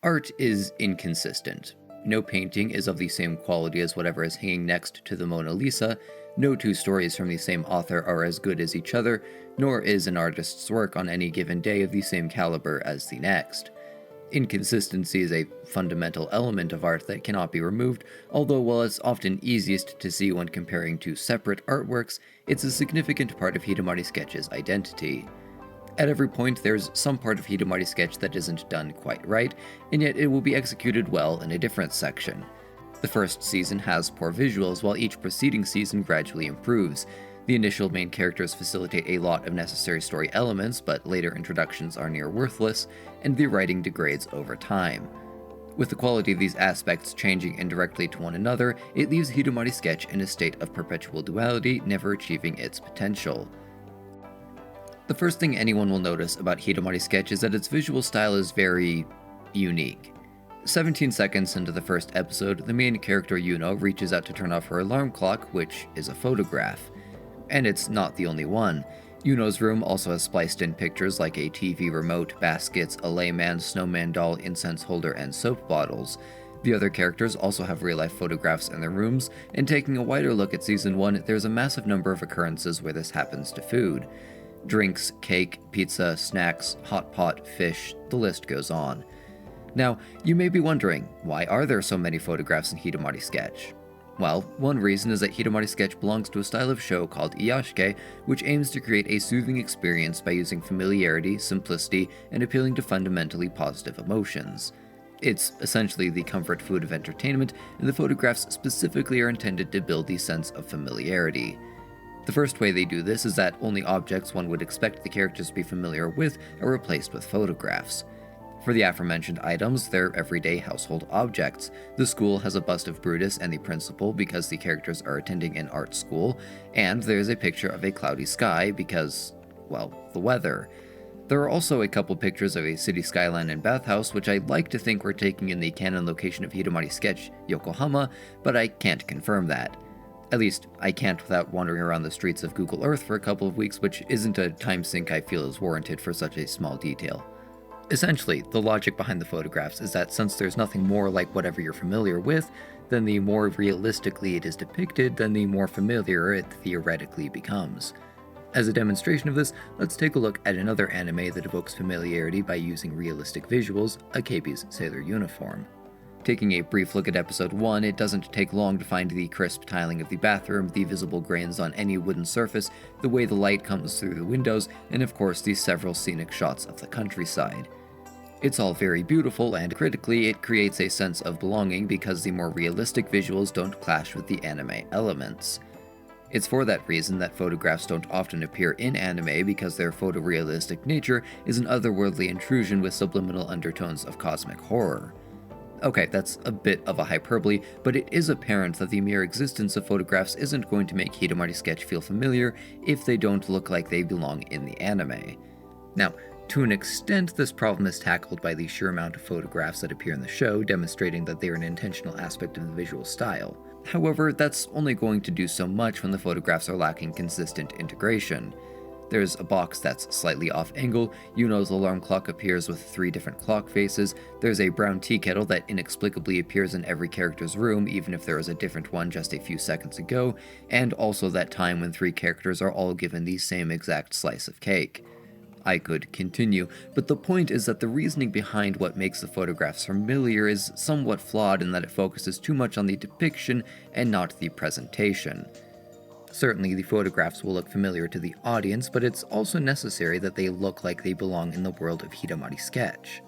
art is inconsistent. No painting is of the same quality as whatever is hanging next to the Mona Lisa, no two stories from the same author are as good as each other, nor is an artist's work on any given day of the same caliber as the next. Inconsistency is a fundamental element of art that cannot be removed, although while it's often easiest to see when comparing two separate artworks, it's a significant part of Hidamari Sketch's identity. At every point, there's some part of Hidamari Sketch that isn't done quite right, and yet it will be executed well in a different section. The first season has poor visuals, while each preceding season gradually improves. The initial main characters facilitate a lot of necessary story elements, but later introductions are near worthless, and the writing degrades over time. With the quality of these aspects changing indirectly to one another, it leaves Hidamari Sketch in a state of perpetual duality, never achieving its potential. The first thing anyone will notice about Hidamari Sketch is that its visual style is very unique. 17 seconds into the first episode, the main character Yuno reaches out to turn off her alarm clock, which is a photograph. And it's not the only one. Yuno's room also has spliced in pictures like a TV remote, baskets, a layman, snowman doll, incense holder, and soap bottles. The other characters also have real-life photographs in their rooms, and taking a wider look at Season 1, there's a massive number of occurrences where this happens to food. Drinks, cake, pizza, snacks, hot pot, fish, the list goes on. Now, you may be wondering, why are there so many photographs in Hidamari Sketch? Well, one reason is that Hidamari Sketch belongs to a style of show called Iyashike, which aims to create a soothing experience by using familiarity, simplicity, and appealing to fundamentally positive emotions. It's essentially the comfort food of entertainment, and the photographs specifically are intended to build the sense of familiarity. The first way they do this is that only objects one would expect the characters to be familiar with are replaced with photographs. For the aforementioned items, they're everyday household objects. The school has a bust of Brutus and the principal because the characters are attending an art school, and there's a picture of a cloudy sky because, well, the weather. There are also a couple pictures of a city skyline and bathhouse, which I'd like to think were taken in the canon location of Hidamari Sketch, Yokohama, but I can't confirm that. At least, I can't without wandering around the streets of Google Earth for a couple of weeks, which isn't a time sink I feel is warranted for such a small detail. Essentially, the logic behind the photographs is that since there's nothing more like whatever you're familiar with, then the more realistically it is depicted, then the more familiar it theoretically becomes. As a demonstration of this, let's take a look at another anime that evokes familiarity by using realistic visuals, Akebi's sailor uniform. Taking a brief look at episode 1, it doesn't take long to find the crisp tiling of the bathroom, the visible grains on any wooden surface, the way the light comes through the windows, and of course the several scenic shots of the countryside. It's all very beautiful, and critically, it creates a sense of belonging because the more realistic visuals don't clash with the anime elements. It's for that reason that photographs don't often appear in anime because their photorealistic nature is an otherworldly intrusion with subliminal undertones of cosmic horror. Okay, that's a bit of a hyperbole, but it is apparent that the mere existence of photographs isn't going to make Hidamari Sketch feel familiar if they don't look like they belong in the anime. Now, to an extent, this problem is tackled by the sheer amount of photographs that appear in the show, demonstrating that they are an intentional aspect of the visual style. However, that's only going to do so much when the photographs are lacking consistent integration. There's a box that's slightly off angle, Yuno's alarm clock appears with 3 different clock faces, there's a brown tea kettle that inexplicably appears in every character's room even if there was a different one just a few seconds ago, and also that time when 3 characters are all given the same exact slice of cake. I could continue, but the point is that the reasoning behind what makes the photographs familiar is somewhat flawed in that it focuses too much on the depiction and not the presentation. Certainly, the photographs will look familiar to the audience, but it's also necessary that they look like they belong in the world of Hidamari Sketch.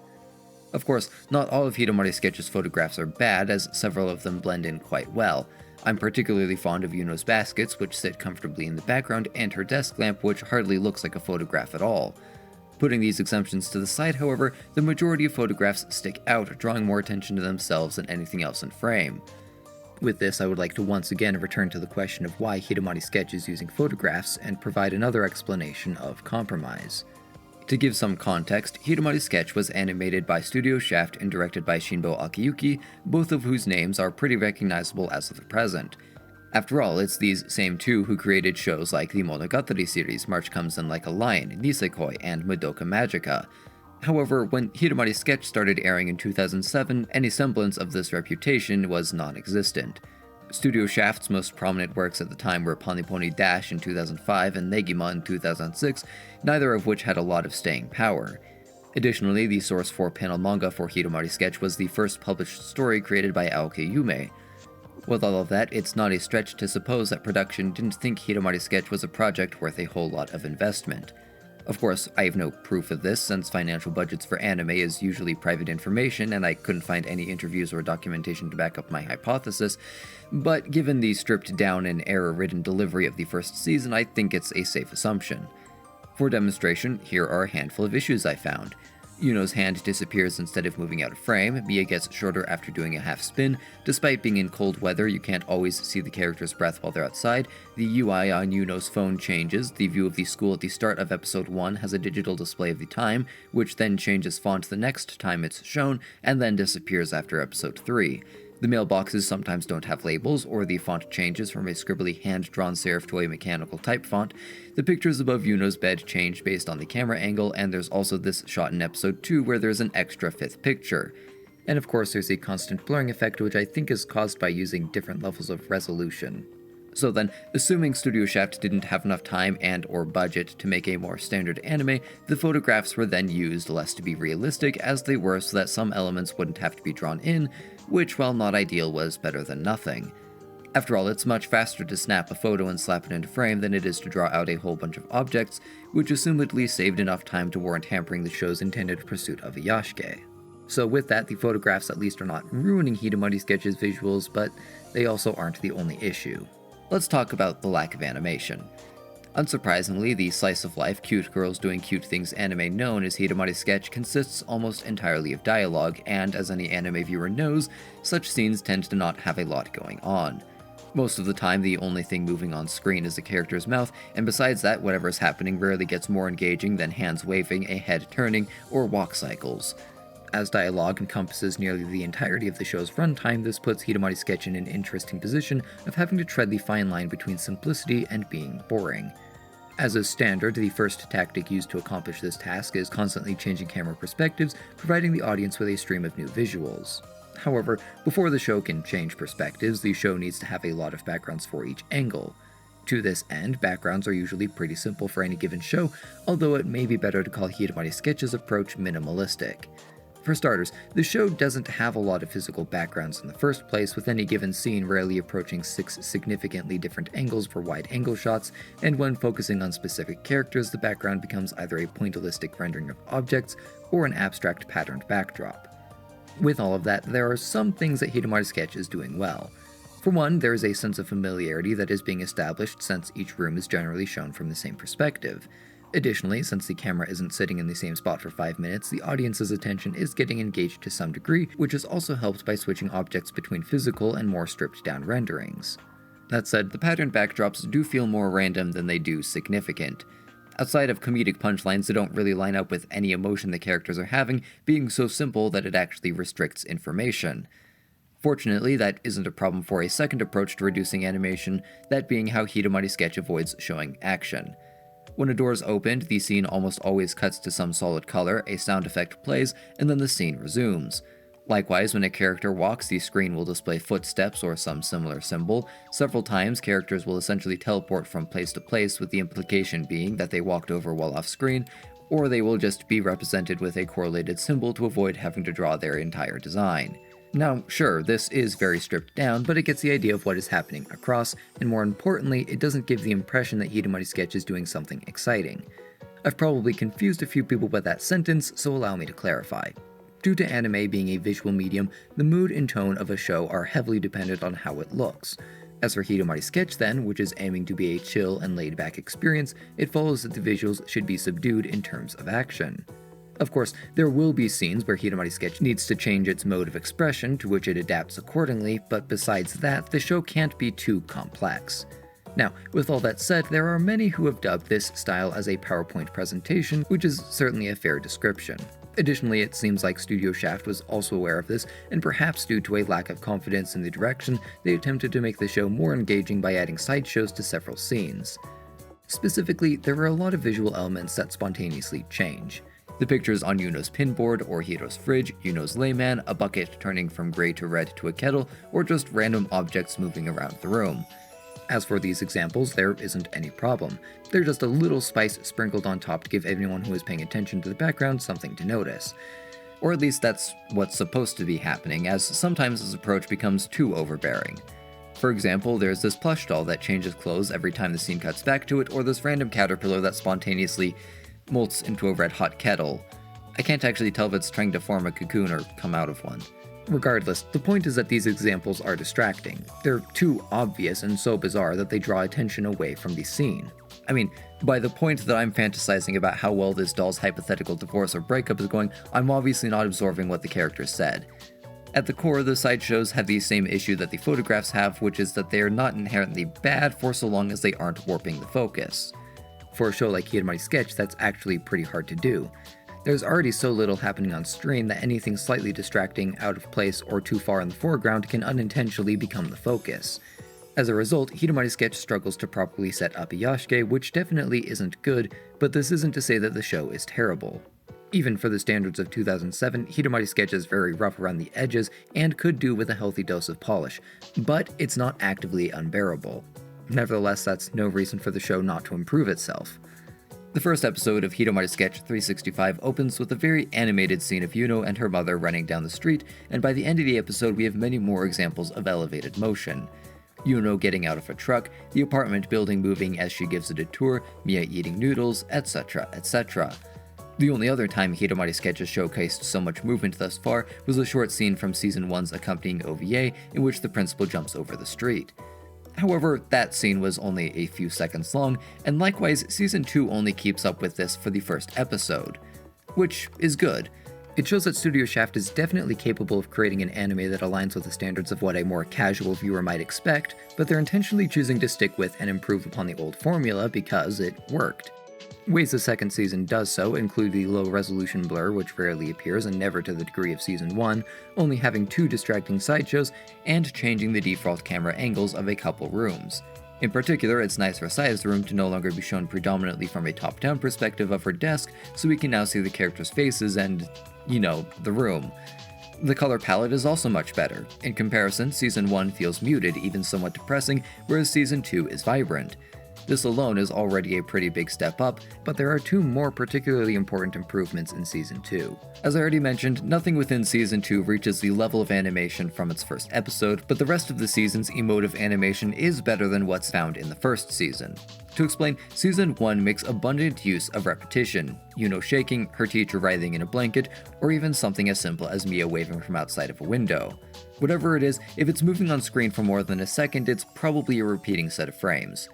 Of course, not all of Hidamari Sketch's photographs are bad, as several of them blend in quite well. I'm particularly fond of Yuno's baskets, which sit comfortably in the background, and her desk lamp, which hardly looks like a photograph at all. Putting these exemptions to the side, however, the majority of photographs stick out, drawing more attention to themselves than anything else in frame. With this, I would like to once again return to the question of why Hidamari Sketch is using photographs and provide another explanation of compromise. To give some context, Hidamari Sketch was animated by Studio Shaft and directed by Shinbo Akiyuki, both of whose names are pretty recognizable as of the present. After all, it's these same two who created shows like the Monogatari series March Comes In Like a Lion, Nisekoi, and Madoka Magica. However, when Hidamari Sketch started airing in 2007, any semblance of this reputation was non-existent. Studio Shaft's most prominent works at the time were Pony Pony Dash in 2005 and Negima in 2006, neither of which had a lot of staying power. Additionally, the source 4-panel manga for Hidamari Sketch was the first published story created by Aoki Yume. With all of that, it's not a stretch to suppose that production didn't think Hidamari Sketch was a project worth a whole lot of investment. Of course, I have no proof of this, since financial budgets for anime is usually private information and I couldn't find any interviews or documentation to back up my hypothesis, but given the stripped down and error-ridden delivery of the first season, I think it's a safe assumption. For demonstration, here are a handful of issues I found. Yuno's hand disappears instead of moving out of frame, Mia gets shorter after doing a half spin, despite being in cold weather you can't always see the character's breath while they're outside, the UI on Yuno's phone changes, the view of the school at the start of episode 1 has a digital display of the time, which then changes font the next time it's shown, and then disappears after episode 3. The mailboxes sometimes don't have labels, or the font changes from a scribbly hand-drawn serif to a mechanical type font. The pictures above Yuno's bed change based on the camera angle, and there's also this shot in episode 2 where there's an extra 5th picture. And of course there's a constant blurring effect which I think is caused by using different levels of resolution. So then, assuming Studio Shaft didn't have enough time and or budget to make a more standard anime, the photographs were then used less to be realistic as they were so that some elements wouldn't have to be drawn in, which, while not ideal, was better than nothing. After all, it's much faster to snap a photo and slap it into frame than it is to draw out a whole bunch of objects, which assumedly saved enough time to warrant hampering the show's intended pursuit of a yashike. So with that, the photographs at least are not ruining Hidamari Sketch's visuals, but they also aren't the only issue. Let's talk about the lack of animation. Unsurprisingly, the slice-of-life cute girls doing cute things anime known as Hidamari Sketch consists almost entirely of dialogue, and as any anime viewer knows, such scenes tend to not have a lot going on. Most of the time, the only thing moving on screen is the character's mouth, and besides that, whatever is happening rarely gets more engaging than hands waving, a head turning, or walk cycles. As dialogue encompasses nearly the entirety of the show's runtime, this puts Hidamari Sketch in an interesting position of having to tread the fine line between simplicity and being boring. As is standard, the first tactic used to accomplish this task is constantly changing camera perspectives, providing the audience with a stream of new visuals. However, before the show can change perspectives, the show needs to have a lot of backgrounds for each angle. To this end, backgrounds are usually pretty simple for any given show, although it may be better to call Hidamari Sketch's approach minimalistic. For starters, the show doesn't have a lot of physical backgrounds in the first place, with any given scene rarely approaching 6 significantly different angles for wide-angle shots, and when focusing on specific characters, the background becomes either a pointillistic rendering of objects or an abstract patterned backdrop. With all of that, there are some things that Hidamari Sketch is doing well. For one, there is a sense of familiarity that is being established since each room is generally shown from the same perspective. Additionally, since the camera isn't sitting in the same spot for 5 minutes, the audience's attention is getting engaged to some degree, which is also helped by switching objects between physical and more stripped-down renderings. That said, the patterned backdrops do feel more random than they do significant. Outside of comedic punchlines that don't really line up with any emotion the characters are having, being so simple that it actually restricts information. Fortunately, that isn't a problem for a second approach to reducing animation, that being how Hidamari Sketch avoids showing action. When a door is opened, the scene almost always cuts to some solid color, a sound effect plays, and then the scene resumes. Likewise, when a character walks, the screen will display footsteps or some similar symbol. Several times, characters will essentially teleport from place to place, with the implication being that they walked over while off-screen, or they will just be represented with a correlated symbol to avoid having to draw their entire design. Now, sure, this is very stripped down, but it gets the idea of what is happening across, and more importantly, it doesn't give the impression that Hidamari Sketch is doing something exciting. I've probably confused a few people by that sentence, so allow me to clarify. Due to anime being a visual medium, the mood and tone of a show are heavily dependent on how it looks. As for Hidamari Sketch then, which is aiming to be a chill and laid-back experience, it follows that the visuals should be subdued in terms of action. Of course, there will be scenes where Hidamari Sketch needs to change its mode of expression, to which it adapts accordingly, but besides that, the show can't be too complex. Now, with all that said, there are many who have dubbed this style as a PowerPoint presentation, which is certainly a fair description. Additionally, it seems like Studio Shaft was also aware of this, and perhaps due to a lack of confidence in the direction, they attempted to make the show more engaging by adding sideshows to several scenes. Specifically, there are a lot of visual elements that spontaneously change. The pictures on Yuno's pinboard or Hiro's fridge, Yuno's layman, a bucket turning from gray to red to a kettle, or just random objects moving around the room. As for these examples, there isn't any problem. They're just a little spice sprinkled on top to give anyone who is paying attention to the background something to notice. Or at least that's what's supposed to be happening, as sometimes this approach becomes too overbearing. For example, there's this plush doll that changes clothes every time the scene cuts back to it, or this random caterpillar that spontaneously molts into a red-hot kettle. I can't actually tell if it's trying to form a cocoon or come out of one. Regardless, the point is that these examples are distracting. They're too obvious and so bizarre that they draw attention away from the scene. I mean, by the point that I'm fantasizing about how well this doll's hypothetical divorce or breakup is going, I'm obviously not absorbing what the characters said. At the core, the sideshows have the same issue that the photographs have, which is that they are not inherently bad for so long as they aren't warping the focus. For a show like Hidamari Sketch, that's actually pretty hard to do. There's already so little happening on screen that anything slightly distracting, out of place, or too far in the foreground can unintentionally become the focus. As a result, Hidamari Sketch struggles to properly set up a yashike, which definitely isn't good, but this isn't to say that the show is terrible. Even for the standards of 2007, Hidamari Sketch is very rough around the edges and could do with a healthy dose of polish, but it's not actively unbearable. Nevertheless, that's no reason for the show not to improve itself. The first episode of Hidamari Sketch 365 opens with a very animated scene of Yuno and her mother running down the street, and by the end of the episode we have many more examples of elevated motion. Yuno getting out of a truck, the apartment building moving as she gives it a tour, Mia eating noodles, etc., etc. The only other time Hidamari Sketch has showcased so much movement thus far was a short scene from Season 1's accompanying OVA in which the principal jumps over the street. However, that scene was only a few seconds long, and likewise, Season 2 only keeps up with this for the first episode. Which is good. It shows that Studio Shaft is definitely capable of creating an anime that aligns with the standards of what a more casual viewer might expect, but they're intentionally choosing to stick with and improve upon the old formula because it worked. Ways the second season does so include the low-resolution blur, which rarely appears and never to the degree of Season 1, only having 2 distracting sideshows, and changing the default camera angles of a couple rooms. In particular, it's nice for Saya's room to no longer be shown predominantly from a top-down perspective of her desk, so we can now see the characters' faces and, the room. The color palette is also much better. In comparison, Season 1 feels muted, even somewhat depressing, whereas Season 2 is vibrant. This alone is already a pretty big step up, but there are 2 more particularly important improvements in Season 2. As I already mentioned, nothing within Season 2 reaches the level of animation from its first episode, but the rest of the season's emotive animation is better than what's found in the first season. To explain, Season 1 makes abundant use of repetition, Yuno shaking, her teacher writhing in a blanket, or even something as simple as Mia waving from outside of a window. Whatever it is, if it's moving on screen for more than a second, it's probably a repeating set of frames.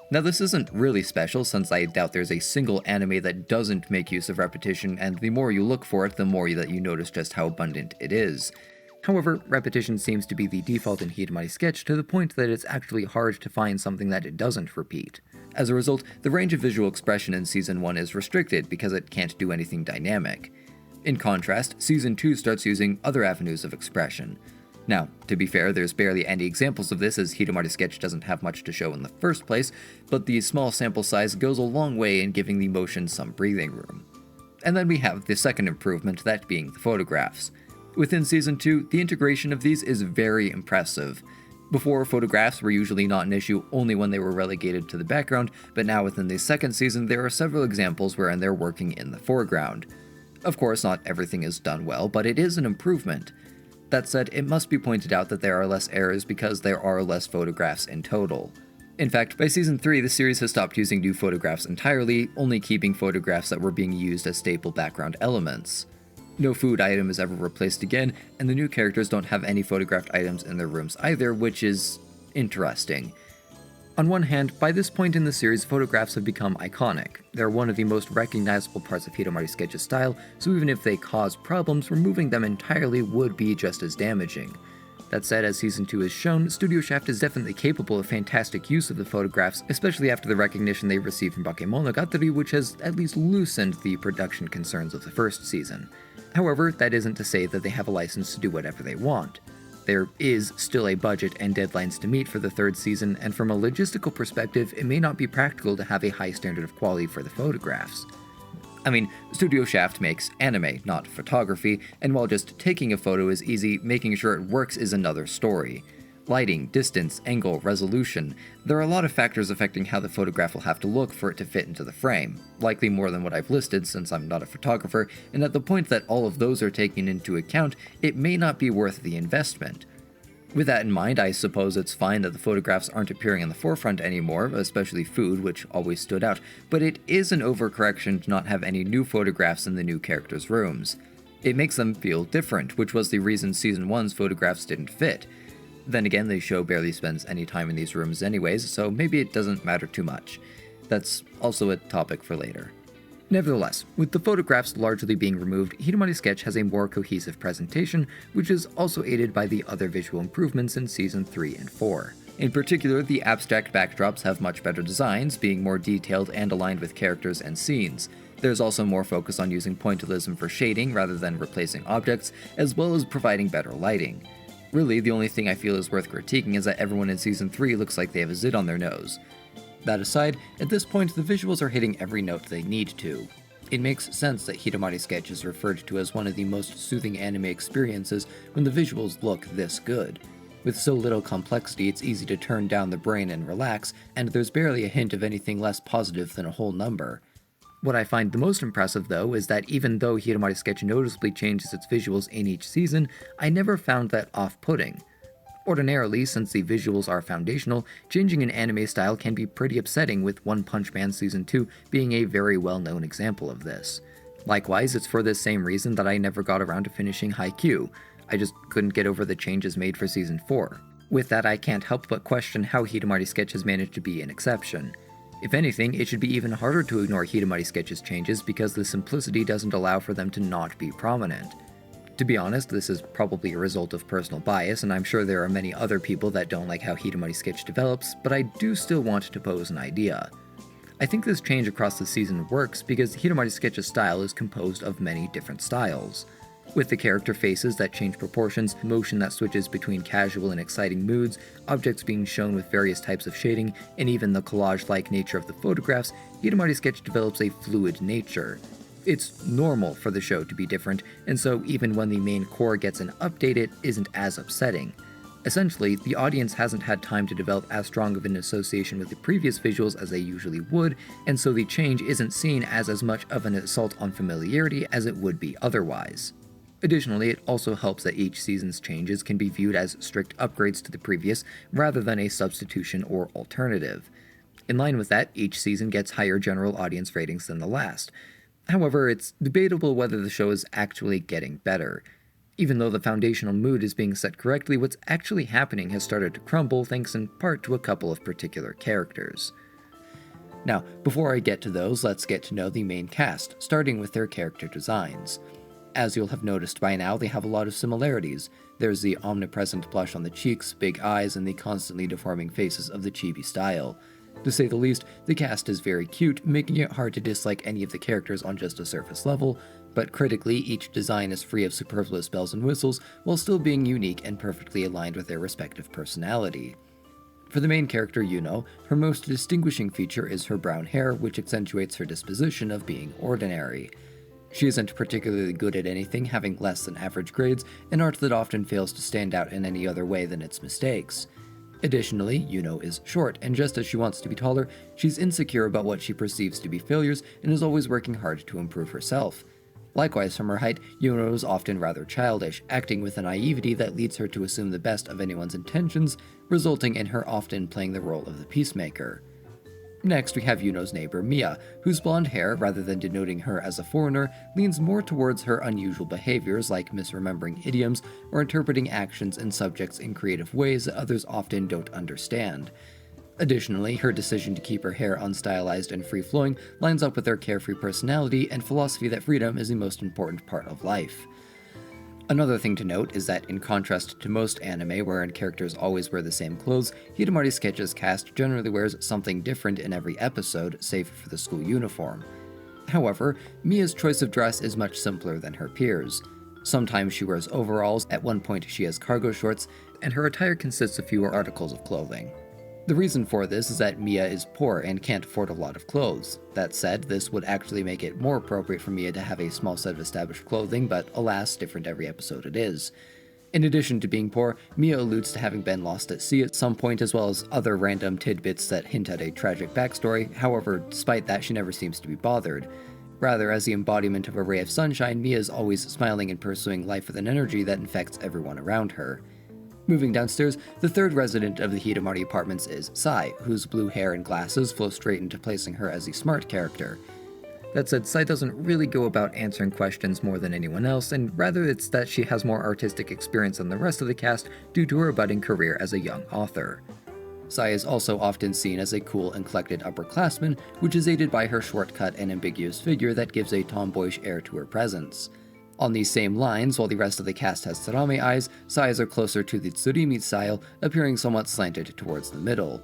Now this isn't really special, since I doubt there's a single anime that doesn't make use of repetition, and the more you look for it, the more that you notice just how abundant it is. However, repetition seems to be the default in Hidamari Sketch to the point that it's actually hard to find something that it doesn't repeat. As a result, the range of visual expression in Season 1 is restricted because it can't do anything dynamic. In contrast, Season 2 starts using other avenues of expression. Now, to be fair, there's barely any examples of this as Hidamari Sketch doesn't have much to show in the first place, but the small sample size goes a long way in giving the motion some breathing room. And then we have the second improvement, that being the photographs. Within Season 2, the integration of these is very impressive. Before, photographs were usually not an issue only when they were relegated to the background, but now within the second season there are several examples wherein they're working in the foreground. Of course, not everything is done well, but it is an improvement. That said, it must be pointed out that there are less errors because there are less photographs in total. In fact, by Season 3, the series has stopped using new photographs entirely, only keeping photographs that were being used as staple background elements. No food item is ever replaced again, and the new characters don't have any photographed items in their rooms either, which is interesting. On one hand, by this point in the series, photographs have become iconic. They're one of the most recognizable parts of Hidamari Sketch's style, so even if they cause problems, removing them entirely would be just as damaging. That said, as Season 2 has shown, Studio Shaft is definitely capable of fantastic use of the photographs, especially after the recognition they received from Bakemonogatari, which has at least loosened the production concerns of the first season. However, that isn't to say that they have a license to do whatever they want. There is still a budget and deadlines to meet for the third season, and from a logistical perspective, it may not be practical to have a high standard of quality for the photographs. I mean, Studio Shaft makes anime, not photography, and while just taking a photo is easy, making sure it works is another story. Lighting, distance, angle, resolution, there are a lot of factors affecting how the photograph will have to look for it to fit into the frame, likely more than what I've listed since I'm not a photographer, and at the point that all of those are taken into account, it may not be worth the investment. With that in mind, I suppose it's fine that the photographs aren't appearing in the forefront anymore, especially food, which always stood out, but it is an overcorrection to not have any new photographs in the new characters' rooms. It makes them feel different, which was the reason Season 1's photographs didn't fit. Then again, the show barely spends any time in these rooms anyways, so maybe it doesn't matter too much. That's also a topic for later. Nevertheless, with the photographs largely being removed, Hidamari Sketch has a more cohesive presentation, which is also aided by the other visual improvements in Season 3 and 4. In particular, the abstract backdrops have much better designs, being more detailed and aligned with characters and scenes. There's also more focus on using pointillism for shading rather than replacing objects, as well as providing better lighting. Really, the only thing I feel is worth critiquing is that everyone in Season 3 looks like they have a zit on their nose. That aside, at this point the visuals are hitting every note they need to. It makes sense that Hidamari Sketch is referred to as one of the most soothing anime experiences when the visuals look this good. With so little complexity, it's easy to turn down the brain and relax, and there's barely a hint of anything less positive than a whole number. What I find the most impressive, though, is that even though Hidamari Sketch noticeably changes its visuals in each season, I never found that off-putting. Ordinarily, since the visuals are foundational, changing an anime style can be pretty upsetting, with One Punch Man Season 2 being a very well-known example of this. Likewise, it's for this same reason that I never got around to finishing Haikyuu. I just couldn't get over the changes made for Season 4. With that, I can't help but question how Hidamari Sketch has managed to be an exception. If anything, it should be even harder to ignore Hidamari Sketch's changes because the simplicity doesn't allow for them to not be prominent. To be honest, this is probably a result of personal bias, and I'm sure there are many other people that don't like how Hidamari Sketch develops, but I do still want to pose an idea. I think this change across the season works because Hidamari Sketch's style is composed of many different styles. With the character faces that change proportions, motion that switches between casual and exciting moods, objects being shown with various types of shading, and even the collage-like nature of the photographs, Hidamari Sketch develops a fluid nature. It's normal for the show to be different, and so even when the main core gets an update, it isn't as upsetting. Essentially, the audience hasn't had time to develop as strong of an association with the previous visuals as they usually would, and so the change isn't seen as much of an assault on familiarity as it would be otherwise. Additionally, it also helps that each season's changes can be viewed as strict upgrades to the previous, rather than a substitution or alternative. In line with that, each season gets higher general audience ratings than the last. However, it's debatable whether the show is actually getting better. Even though the foundational mood is being set correctly, what's actually happening has started to crumble thanks in part to a couple of particular characters. Now, before I get to those, let's get to know the main cast, starting with their character designs. As you'll have noticed by now, they have a lot of similarities. There's the omnipresent blush on the cheeks, big eyes, and the constantly deforming faces of the chibi style. To say the least, the cast is very cute, making it hard to dislike any of the characters on just a surface level, but critically, each design is free of superfluous bells and whistles, while still being unique and perfectly aligned with their respective personality. For the main character, Yuno, her most distinguishing feature is her brown hair, which accentuates her disposition of being ordinary. She isn't particularly good at anything, having less than average grades, an art that often fails to stand out in any other way than its mistakes. Additionally, Yuno is short, and just as she wants to be taller, she's insecure about what she perceives to be failures and is always working hard to improve herself. Likewise, from her height, Yuno is often rather childish, acting with a naivety that leads her to assume the best of anyone's intentions, resulting in her often playing the role of the peacemaker. Next, we have Yuno's neighbor, Mia, whose blonde hair, rather than denoting her as a foreigner, leans more towards her unusual behaviors like misremembering idioms or interpreting actions and subjects in creative ways that others often don't understand. Additionally, her decision to keep her hair unstylized and free-flowing lines up with her carefree personality and philosophy that freedom is the most important part of life. Another thing to note is that, in contrast to most anime wherein characters always wear the same clothes, Hidamari Sketch's cast generally wears something different in every episode, save for the school uniform. However, Mia's choice of dress is much simpler than her peers. Sometimes she wears overalls, at one point she has cargo shorts, and her attire consists of fewer articles of clothing. The reason for this is that Mia is poor and can't afford a lot of clothes. That said, this would actually make it more appropriate for Mia to have a small set of established clothing, but alas, different every episode it is. In addition to being poor, Mia alludes to having been lost at sea at some point, as well as other random tidbits that hint at a tragic backstory. However, despite that, she never seems to be bothered. Rather, as the embodiment of a ray of sunshine, Mia is always smiling and pursuing life with an energy that infects everyone around her. Moving downstairs, the third resident of the Hidamari apartments is Sai, whose blue hair and glasses flow straight into placing her as the smart character. That said, Sai doesn't really go about answering questions more than anyone else, and rather it's that she has more artistic experience than the rest of the cast due to her budding career as a young author. Sai is also often seen as a cool and collected upperclassman, which is aided by her shortcut and ambiguous figure that gives a tomboyish air to her presence. On these same lines, while the rest of the cast has Sarame eyes, Sai's are closer to the Tsurimi style, appearing somewhat slanted towards the middle.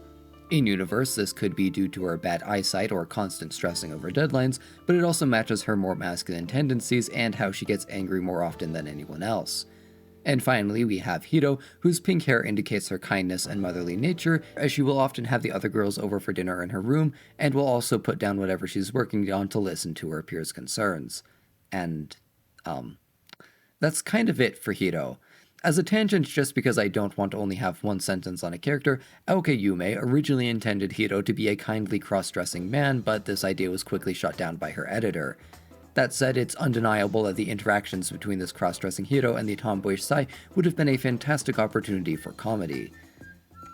In universe, this could be due to her bad eyesight or constant stressing over deadlines, but it also matches her more masculine tendencies and how she gets angry more often than anyone else. And finally, we have Hiro, whose pink hair indicates her kindness and motherly nature, as she will often have the other girls over for dinner in her room, and will also put down whatever she's working on to listen to her peers' concerns. And that's kind of it for Hiro. As a tangent, just because I don't want to only have one sentence on a character, Aoki Yume originally intended Hiro to be a kindly cross-dressing man, but this idea was quickly shot down by her editor. That said, it's undeniable that the interactions between this cross-dressing Hiro and the tomboyish Sai would have been a fantastic opportunity for comedy.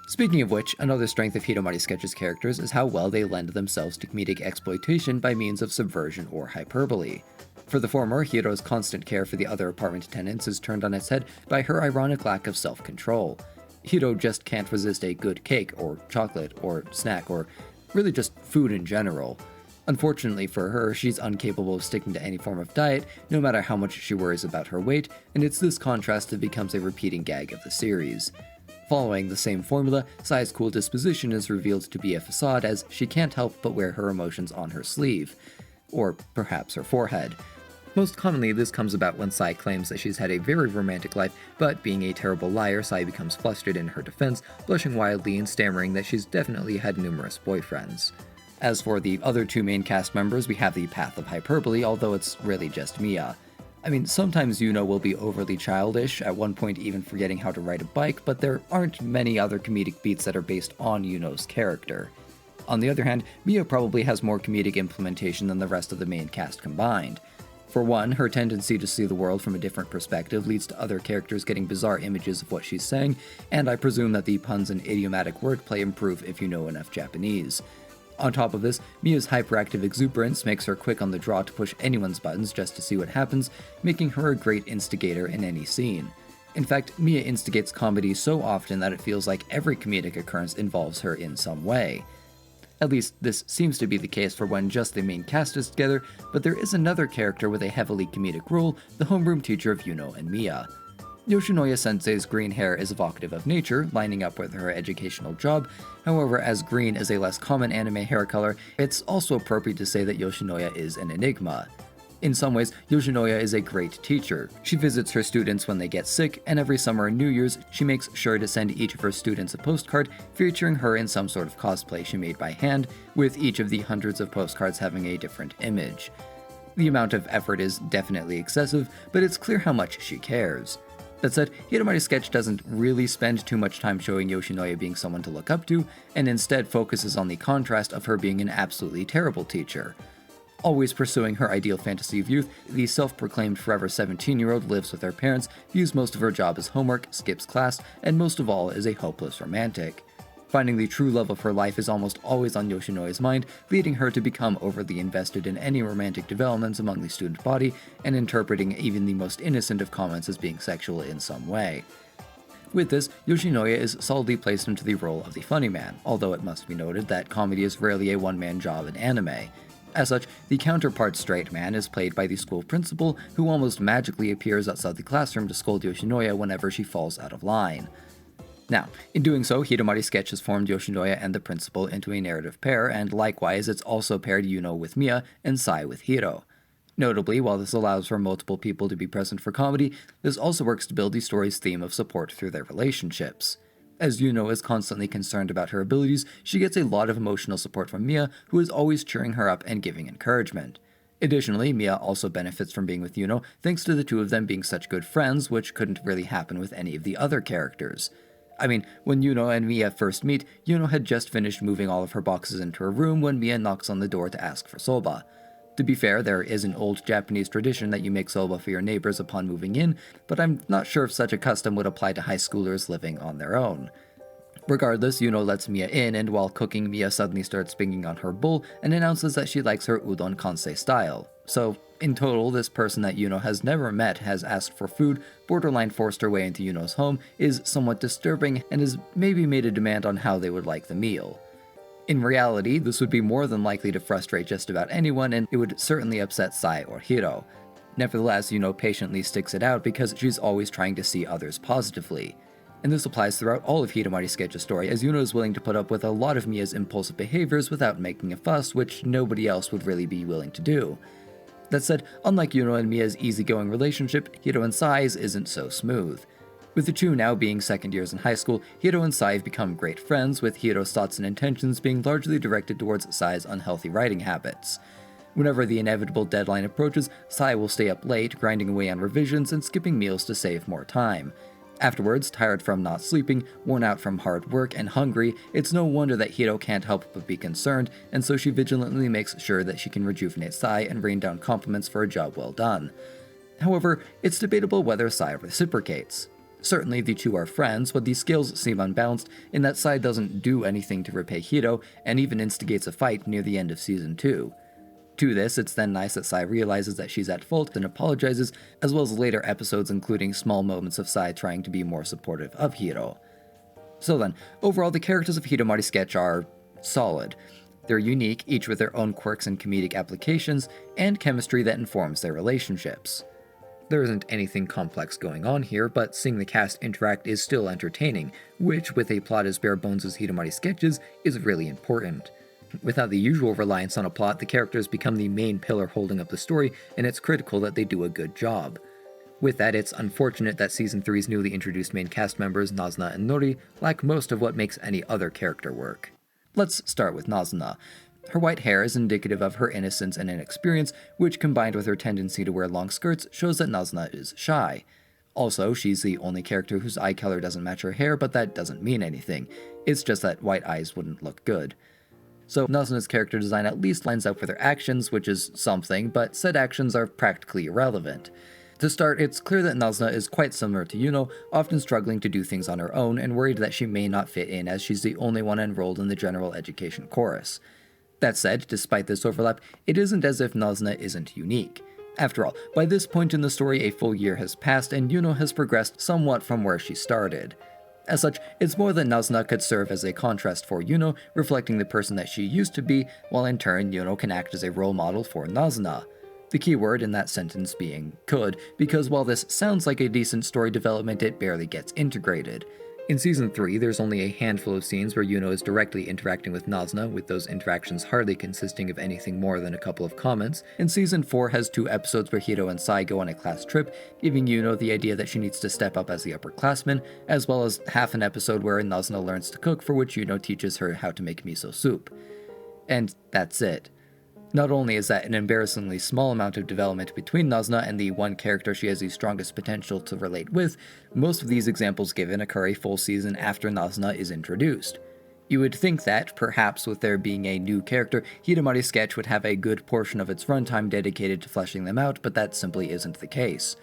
Speaking of which, another strength of Hidamari Sketch's characters is how well they lend themselves to comedic exploitation by means of subversion or hyperbole. For the former, Hiro's constant care for the other apartment tenants is turned on its head by her ironic lack of self-control. Hiro just can't resist a good cake, or chocolate, or snack, or really just food in general. Unfortunately for her, she's incapable of sticking to any form of diet, no matter how much she worries about her weight, and it's this contrast that becomes a repeating gag of the series. Following the same formula, Sai's cool disposition is revealed to be a facade, as she can't help but wear her emotions on her sleeve. Or perhaps her forehead. Most commonly, this comes about when Sai claims that she's had a very romantic life, but being a terrible liar, Sai becomes flustered in her defense, blushing wildly and stammering that she's definitely had numerous boyfriends. As for the other two main cast members, we have the path of hyperbole, although it's really just Mia. I mean, sometimes Yuno will be overly childish, at one point even forgetting how to ride a bike, but there aren't many other comedic beats that are based on Yuno's character. On the other hand, Mia probably has more comedic implementation than the rest of the main cast combined. For one, her tendency to see the world from a different perspective leads to other characters getting bizarre images of what she's saying, and I presume that the puns and idiomatic wordplay improve if you know enough Japanese. On top of this, Mia's hyperactive exuberance makes her quick on the draw to push anyone's buttons just to see what happens, making her a great instigator in any scene. In fact, Mia instigates comedy so often that it feels like every comedic occurrence involves her in some way. At least, this seems to be the case for when just the main cast is together, but there is another character with a heavily comedic role, the homeroom teacher of Yuno and Mia. Yoshinoya-sensei's green hair is evocative of nature, lining up with her educational job. However, as green is a less common anime hair color, it's also appropriate to say that Yoshinoya is an enigma. In some ways, Yoshinoya is a great teacher. She visits her students when they get sick, and every summer and New Year's, she makes sure to send each of her students a postcard featuring her in some sort of cosplay she made by hand, with each of the hundreds of postcards having a different image. The amount of effort is definitely excessive, but it's clear how much she cares. That said, Hidamari's sketch doesn't really spend too much time showing Yoshinoya being someone to look up to, and instead focuses on the contrast of her being an absolutely terrible teacher. Always pursuing her ideal fantasy of youth, the self-proclaimed forever 17-year-old lives with her parents, views most of her job as homework, skips class, and most of all is a hopeless romantic. Finding the true love of her life is almost always on Yoshinoya's mind, leading her to become overly invested in any romantic developments among the student body, and interpreting even the most innocent of comments as being sexual in some way. With this, Yoshinoya is solidly placed into the role of the funny man, although it must be noted that comedy is rarely a one-man job in anime. As such, the counterpart straight man is played by the school principal, who almost magically appears outside the classroom to scold Yoshinoya whenever she falls out of line. Now, in doing so, Hidamari's sketch has formed Yoshinoya and the principal into a narrative pair, and likewise it's also paired Yuno with Mia and Sai with Hiro. Notably, while this allows for multiple people to be present for comedy, this also works to build the story's theme of support through their relationships. As Yuno is constantly concerned about her abilities, she gets a lot of emotional support from Mia, who is always cheering her up and giving encouragement. Additionally, Mia also benefits from being with Yuno thanks to the two of them being such good friends, which couldn't really happen with any of the other characters. I mean, when Yuno and Mia first meet, Yuno had just finished moving all of her boxes into her room when Mia knocks on the door to ask for soba. To be fair, there is an old Japanese tradition that you make soba for your neighbors upon moving in, but I'm not sure if such a custom would apply to high schoolers living on their own. Regardless, Yuno lets Mia in, and while cooking, Mia suddenly starts banging on her bowl and announces that she likes her udon kansei style. So, in total, this person that Yuno has never met has asked for food, borderline forced her way into Yuno's home, is somewhat disturbing, and has maybe made a demand on how they would like the meal. In reality, this would be more than likely to frustrate just about anyone, and it would certainly upset Sai or Hiro. Nevertheless, Yuno patiently sticks it out because she's always trying to see others positively. And this applies throughout all of Hidamari Sketch's story, as Yuno is willing to put up with a lot of Mia's impulsive behaviors without making a fuss, which nobody else would really be willing to do. That said, unlike Yuno and Mia's easygoing relationship, Hiro and Sai's isn't so smooth. With the two now being second years in high school, Hiro and Sai have become great friends, with Hiro's thoughts and intentions being largely directed towards Sai's unhealthy writing habits. Whenever the inevitable deadline approaches, Sai will stay up late, grinding away on revisions and skipping meals to save more time. Afterwards, tired from not sleeping, worn out from hard work, and hungry, it's no wonder that Hiro can't help but be concerned, and so she vigilantly makes sure that she can rejuvenate Sai and rain down compliments for a job well done. However, it's debatable whether Sai reciprocates. Certainly, the two are friends, but the scales seem unbalanced in that Sai doesn't do anything to repay Hiro, and even instigates a fight near the end of Season 2. To this, it's then nice that Sai realizes that she's at fault and apologizes, as well as later episodes including small moments of Sai trying to be more supportive of Hiro. So then, overall the characters of Hidamari Sketch are solid. They're unique, each with their own quirks and comedic applications, and chemistry that informs their relationships. There isn't anything complex going on here, but seeing the cast interact is still entertaining, which, with a plot as bare bones as Hidamari Sketch's, is really important. Without the usual reliance on a plot, the characters become the main pillar holding up the story, and it's critical that they do a good job. With that, it's unfortunate that Season 3's newly introduced main cast members, Nazuna and Nori, lack most of what makes any other character work. Let's start with Nazuna. Her white hair is indicative of her innocence and inexperience, which combined with her tendency to wear long skirts shows that Nazuna is shy. Also, she's the only character whose eye color doesn't match her hair, but that doesn't mean anything. It's just that white eyes wouldn't look good. So Nazuna's character design at least lines up with her actions, which is something, but said actions are practically irrelevant. To start, it's clear that Nazuna is quite similar to Yuno, often struggling to do things on her own and worried that she may not fit in as she's the only one enrolled in the general education chorus. That said, despite this overlap, it isn't as if Nazuna isn't unique. After all, by this point in the story a full year has passed and Yuno has progressed somewhat from where she started. As such, it's more that Nazuna could serve as a contrast for Yuno, reflecting the person that she used to be, while in turn Yuno can act as a role model for Nazuna. The key word in that sentence being could, because while this sounds like a decent story development, it barely gets integrated. In Season 3, there's only a handful of scenes where Yuno is directly interacting with Nazuna, with those interactions hardly consisting of anything more than a couple of comments, and Season 4 has 2 episodes where Hiro and Sai go on a class trip, giving Yuno the idea that she needs to step up as the upperclassman, as well as half an episode where Nazuna learns to cook, for which Yuno teaches her how to make miso soup. And that's it. Not only is that an embarrassingly small amount of development between Nazuna and the one character she has the strongest potential to relate with, most of these examples given occur a full season after Nazuna is introduced. You would think that, perhaps with there being a new character, Hidamari Sketch would have a good portion of its runtime dedicated to fleshing them out, but that simply isn't the case.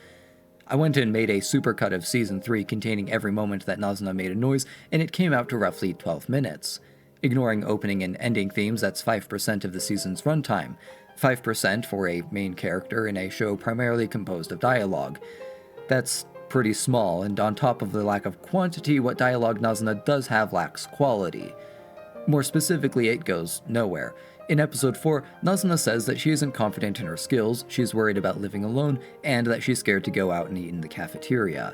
I went and made a supercut of Season 3 containing every moment that Nazuna made a noise, and it came out to roughly 12 minutes. Ignoring opening and ending themes, that's 5% of the season's runtime. 5% for a main character in a show primarily composed of dialogue. That's pretty small, and on top of the lack of quantity, what dialogue Nazuna does have lacks quality. More specifically, it goes nowhere. In episode 4, Nazuna says that she isn't confident in her skills, she's worried about living alone, and that she's scared to go out and eat in the cafeteria.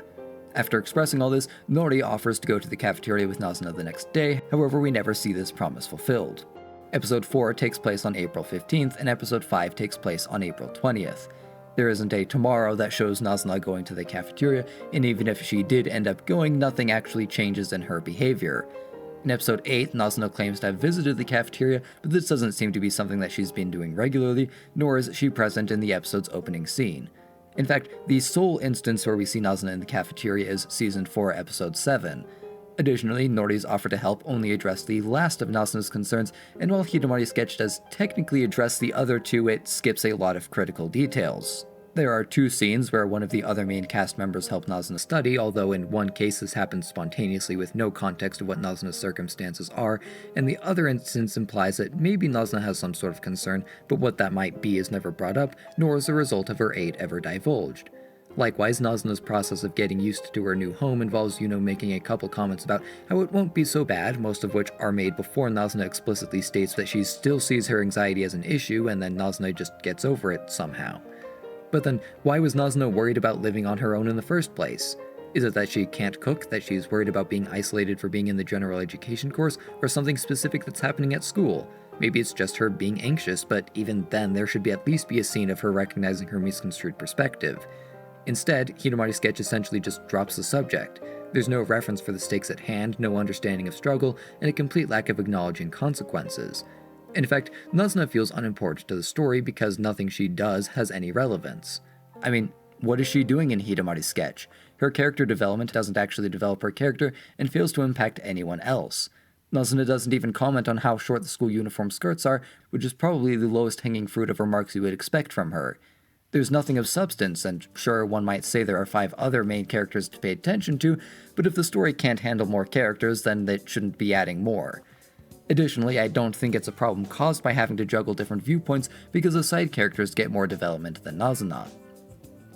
After expressing all this, Nori offers to go to the cafeteria with Nazuna the next day, however we never see this promise fulfilled. Episode 4 takes place on April 15th, and Episode 5 takes place on April 20th. There isn't a tomorrow that shows Nazuna going to the cafeteria, and even if she did end up going, nothing actually changes in her behavior. In episode 8, Nazuna claims to have visited the cafeteria, but this doesn't seem to be something that she's been doing regularly, nor is she present in the episode's opening scene. In fact, the sole instance where we see Nazuna in the cafeteria is Season 4, Episode 7. Additionally, Nori's offer to help only addressed the last of Nasuna's concerns, and while Hidamari's sketch does technically address the other two, it skips a lot of critical details. There are 2 scenes where one of the other main cast members help Nazuna study, although in one case this happens spontaneously with no context of what Nazuna's circumstances are, and the other instance implies that maybe Nazuna has some sort of concern, but what that might be is never brought up, nor is the result of her aid ever divulged. Likewise, Nazuna's process of getting used to her new home involves Yuno making a couple comments about how it won't be so bad, most of which are made before Nazuna explicitly states that she still sees her anxiety as an issue, and then Nazuna just gets over it somehow. But then, why was Nazuna worried about living on her own in the first place? Is it that she can't cook, that she's worried about being isolated for being in the general education course, or something specific that's happening at school? Maybe it's just her being anxious, but even then there should at least be a scene of her recognizing her misconstrued perspective. Instead, Hidamari's sketch essentially just drops the subject. There's no reference for the stakes at hand, no understanding of struggle, and a complete lack of acknowledging consequences. In fact, Nazuna feels unimportant to the story because nothing she does has any relevance. I mean, what is she doing in Hidamari's sketch? Her character development doesn't actually develop her character and fails to impact anyone else. Nazuna doesn't even comment on how short the school uniform skirts are, which is probably the lowest hanging fruit of remarks you would expect from her. There's nothing of substance, and sure, one might say there are 5 other main characters to pay attention to, but if the story can't handle more characters, then it shouldn't be adding more. Additionally, I don't think it's a problem caused by having to juggle different viewpoints because the side characters get more development than Nazuna.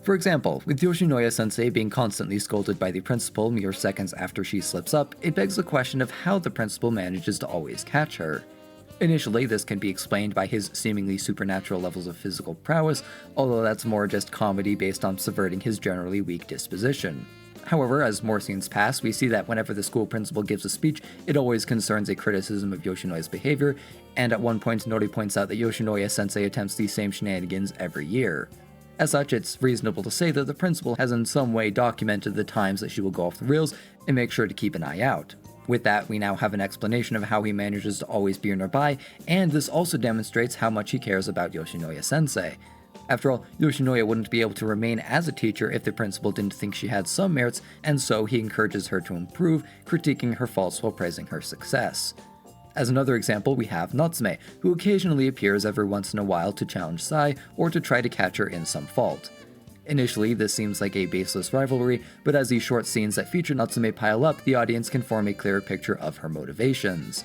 For example, with Yoshinoya-sensei being constantly scolded by the principal mere seconds after she slips up, it begs the question of how the principal manages to always catch her. Initially, this can be explained by his seemingly supernatural levels of physical prowess, although that's more just comedy based on subverting his generally weak disposition. However, as more scenes pass, we see that whenever the school principal gives a speech, it always concerns a criticism of Yoshinoya's behavior, and at one point Nori points out that Yoshinoya-sensei attempts these same shenanigans every year. As such, it's reasonable to say that the principal has in some way documented the times that she will go off the rails and make sure to keep an eye out. With that, we now have an explanation of how he manages to always be nearby, and this also demonstrates how much he cares about Yoshinoya-sensei. After all, Yoshinoya wouldn't be able to remain as a teacher if the principal didn't think she had some merits, and so he encourages her to improve, critiquing her faults while praising her success. As another example, we have Natsume, who occasionally appears every once in a while to challenge Sai or to try to catch her in some fault. Initially, this seems like a baseless rivalry, but as these short scenes that feature Natsume pile up, the audience can form a clearer picture of her motivations.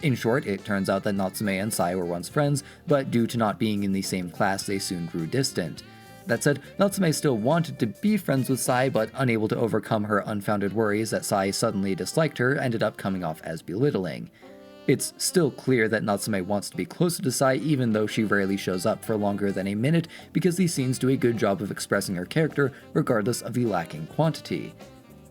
In short, it turns out that Natsume and Sai were once friends, but due to not being in the same class, they soon grew distant. That said, Natsume still wanted to be friends with Sai, but unable to overcome her unfounded worries that Sai suddenly disliked her ended up coming off as belittling. It's still clear that Natsume wants to be closer to Sai even though she rarely shows up for longer than a minute because these scenes do a good job of expressing her character regardless of the lacking quantity.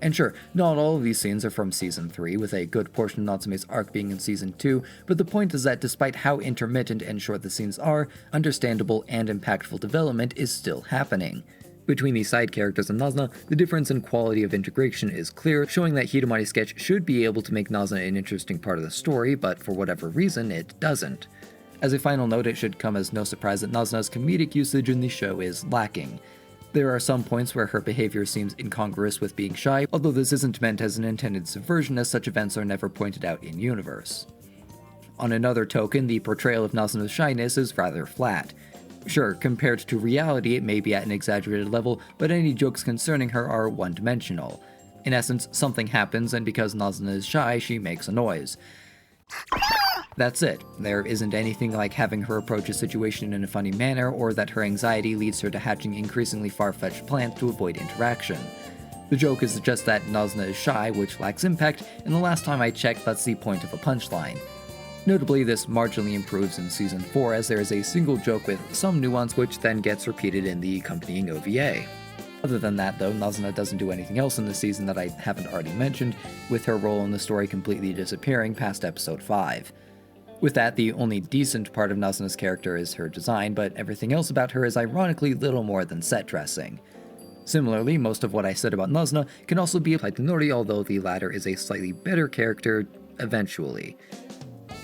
And sure, not all of these scenes are from Season 3, with a good portion of Natsume's arc being in Season 2, but the point is that despite how intermittent and short the scenes are, understandable and impactful development is still happening. Between the side characters and Nazuna, the difference in quality of integration is clear, showing that Hidamari's sketch should be able to make Nazuna an interesting part of the story, but for whatever reason, it doesn't. As a final note, it should come as no surprise that Nazuna's comedic usage in the show is lacking. There are some points where her behavior seems incongruous with being shy, although this isn't meant as an intended subversion as such events are never pointed out in universe. On another token, the portrayal of Nazuna's shyness is rather flat. Sure, compared to reality it may be at an exaggerated level, but any jokes concerning her are one-dimensional. In essence, something happens and because Nazuna is shy, she makes a noise. That's it. There isn't anything like having her approach a situation in a funny manner, or that her anxiety leads her to hatching increasingly far-fetched plans to avoid interaction. The joke is just that Nazuna is shy, which lacks impact, and the last time I checked, that's the point of a punchline. Notably, this marginally improves in Season 4 as there is a single joke with some nuance which then gets repeated in the accompanying OVA. Other than that though, Nazuna doesn't do anything else in the season that I haven't already mentioned, with her role in the story completely disappearing past episode 5. With that, the only decent part of Nazuna's character is her design, but everything else about her is ironically little more than set dressing. Similarly, most of what I said about Nazuna can also be applied to Nori, although the latter is a slightly better character eventually.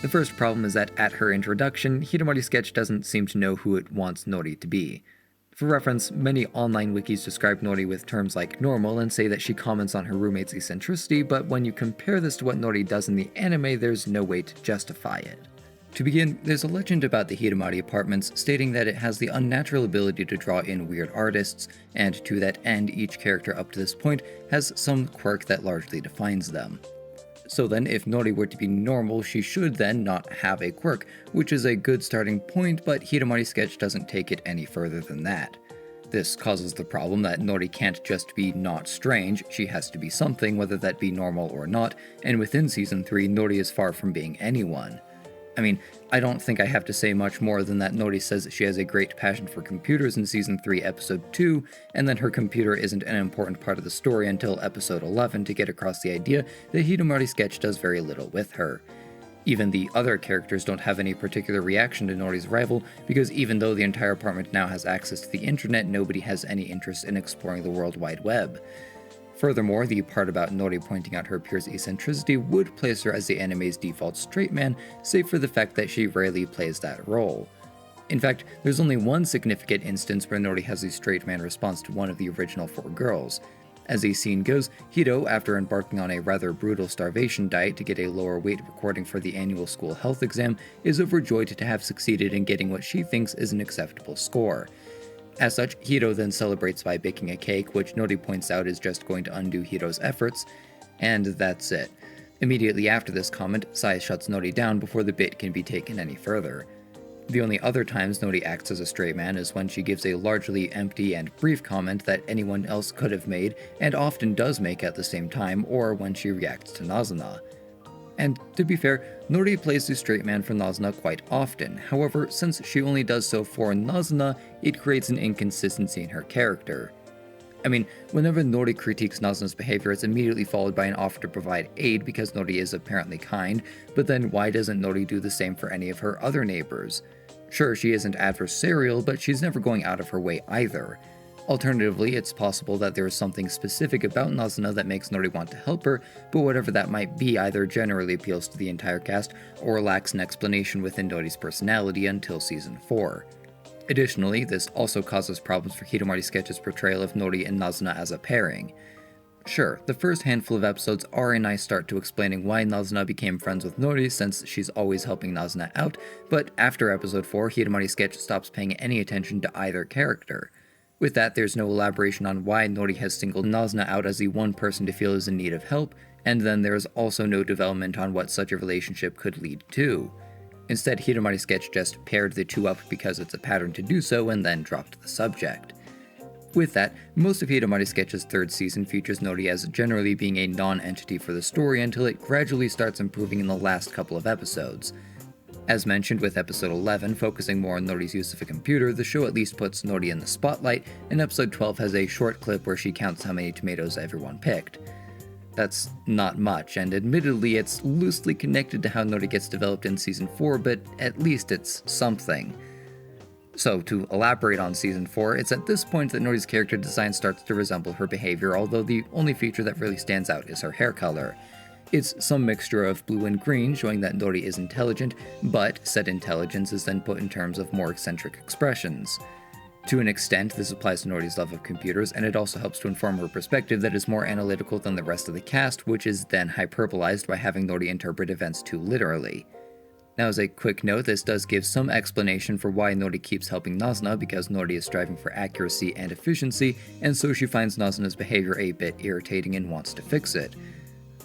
The first problem is that at her introduction, Hidamari sketch doesn't seem to know who it wants Nori to be. For reference, many online wikis describe Nori with terms like normal and say that she comments on her roommate's eccentricity, but when you compare this to what Nori does in the anime, there's no way to justify it. To begin, there's a legend about the Hidamari apartments stating that it has the unnatural ability to draw in weird artists, and to that end, each character up to this point has some quirk that largely defines them. So then, if Nori were to be normal, she should then not have a quirk, which is a good starting point, but Hidamari sketch doesn't take it any further than that. This causes the problem that Nori can't just be not strange, she has to be something, whether that be normal or not, and within Season 3, Nori is far from being anyone. I mean, I don't think I have to say much more than that Nori says that she has a great passion for computers in Season 3, Episode 2, and then her computer isn't an important part of the story until Episode 11 to get across the idea that Hidamari sketch does very little with her. Even the other characters don't have any particular reaction to Nori's arrival, because even though the entire apartment now has access to the internet, nobody has any interest in exploring the World Wide Web. Furthermore, the part about Nori pointing out her peers' eccentricity would place her as the anime's default straight man, save for the fact that she rarely plays that role. In fact, there's only one significant instance where Nori has a straight man response to one of the original 4 girls. As the scene goes, Hido, after embarking on a rather brutal starvation diet to get a lower weight recording for the annual school health exam, is overjoyed to have succeeded in getting what she thinks is an acceptable score. As such, Hido then celebrates by baking a cake, which Nori points out is just going to undo Hido's efforts, and that's it. Immediately after this comment, Sai shuts Nori down before the bit can be taken any further. The only other times Nori acts as a straight man is when she gives a largely empty and brief comment that anyone else could have made, and often does make at the same time, or when she reacts to Nazuna. And to be fair, Nori plays the straight man for Nazuna quite often. However, since she only does so for Nazuna, it creates an inconsistency in her character. I mean, whenever Nori critiques Nazuna's behavior, it's immediately followed by an offer to provide aid because Nori is apparently kind, but then why doesn't Nori do the same for any of her other neighbors? Sure, she isn't adversarial, but she's never going out of her way either. Alternatively, it's possible that there is something specific about Nazuna that makes Nori want to help her, but whatever that might be either generally appeals to the entire cast or lacks an explanation within Nori's personality until Season 4. Additionally, this also causes problems for Hidamari sketch's portrayal of Nori and Nazuna as a pairing. Sure, the first handful of episodes are a nice start to explaining why Nazuna became friends with Nori since she's always helping Nazuna out, but after episode 4, Hidamari sketch stops paying any attention to either character. With that, there's no elaboration on why Nori has singled Nazuna out as the one person to feel is in need of help, and then there's also no development on what such a relationship could lead to. Instead, Hidamari sketch just paired the two up because it's a pattern to do so, and then dropped the subject. With that, most of Hidamari sketch's 3rd season features Nori as generally being a non-entity for the story until it gradually starts improving in the last couple of episodes. As mentioned with episode 11 focusing more on Nori's use of a computer, the show at least puts Nori in the spotlight, and episode 12 has a short clip where she counts how many tomatoes everyone picked. That's not much, and admittedly it's loosely connected to how Nori gets developed in season 4, but at least it's something. So, to elaborate on season 4, it's at this point that Nori's character design starts to resemble her behavior, although the only feature that really stands out is her hair color. It's some mixture of blue and green, showing that Nori is intelligent, but said intelligence is then put in terms of more eccentric expressions. To an extent, this applies to Nori's love of computers, and it also helps to inform her perspective that is more analytical than the rest of the cast, which is then hyperbolized by having Nori interpret events too literally. Now, as a quick note, this does give some explanation for why Nori keeps helping Nazuna, because Nori is striving for accuracy and efficiency, and so she finds Nazuna's behavior a bit irritating and wants to fix it.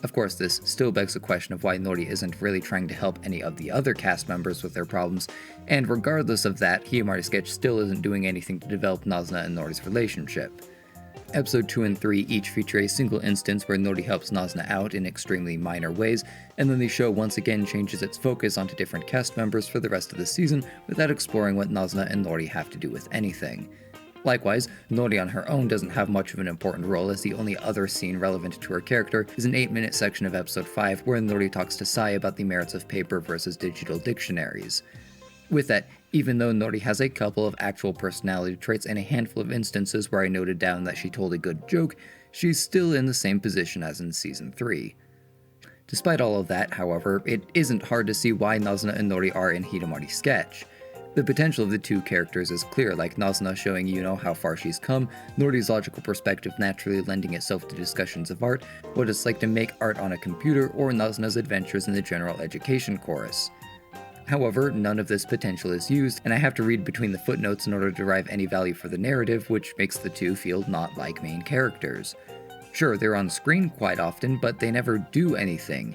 Of course, this still begs the question of why Nori isn't really trying to help any of the other cast members with their problems, and regardless of that, Hidamari sketch still isn't doing anything to develop Nazuna and Nori's relationship. Episode 2 and 3 each feature a single instance where Nori helps Nazuna out in extremely minor ways, and then the show once again changes its focus onto different cast members for the rest of the season without exploring what Nazuna and Nori have to do with anything. Likewise, Nori on her own doesn't have much of an important role, as the only other scene relevant to her character is an 8-minute section of episode 5 where Nori talks to Sai about the merits of paper versus digital dictionaries. With that, even though Nori has a couple of actual personality traits and a handful of instances where I noted down that she told a good joke, she's still in the same position as in Season 3. Despite all of that, however, it isn't hard to see why Nazuna and Nori are in Hidamari's sketch. The potential of the two characters is clear, like Nazuna showing Yuno how far she's come, Nori's logical perspective naturally lending itself to discussions of art, what it's like to make art on a computer, or Nazuna's adventures in the general education chorus. However, none of this potential is used, and I have to read between the footnotes in order to derive any value for the narrative, which makes the two feel not like main characters. Sure, they're on screen quite often, but they never do anything.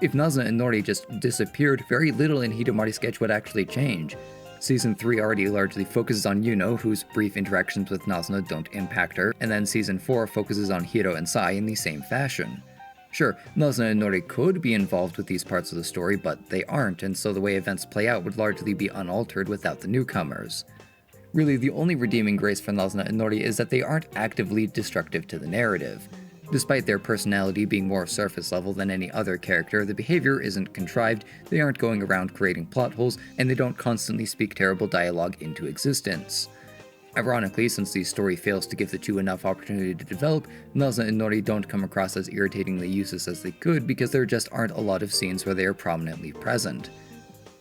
If Nazuna and Nori just disappeared, very little in Hidamari's sketch would actually change. Season 3 already largely focuses on Yuno, whose brief interactions with Nazuna don't impact her, and then Season 4 focuses on Hiro and Sai in the same fashion. Sure, Nazuna and Nori could be involved with these parts of the story, but they aren't, and so the way events play out would largely be unaltered without the newcomers. Really, the only redeeming grace for Nazuna and Nori is that they aren't actively destructive to the narrative. Despite their personality being more surface level than any other character, the behavior isn't contrived, they aren't going around creating plot holes, and they don't constantly speak terrible dialogue into existence. Ironically, since the story fails to give the two enough opportunity to develop, Nazuna and Nori don't come across as irritatingly useless as they could because there just aren't a lot of scenes where they are prominently present.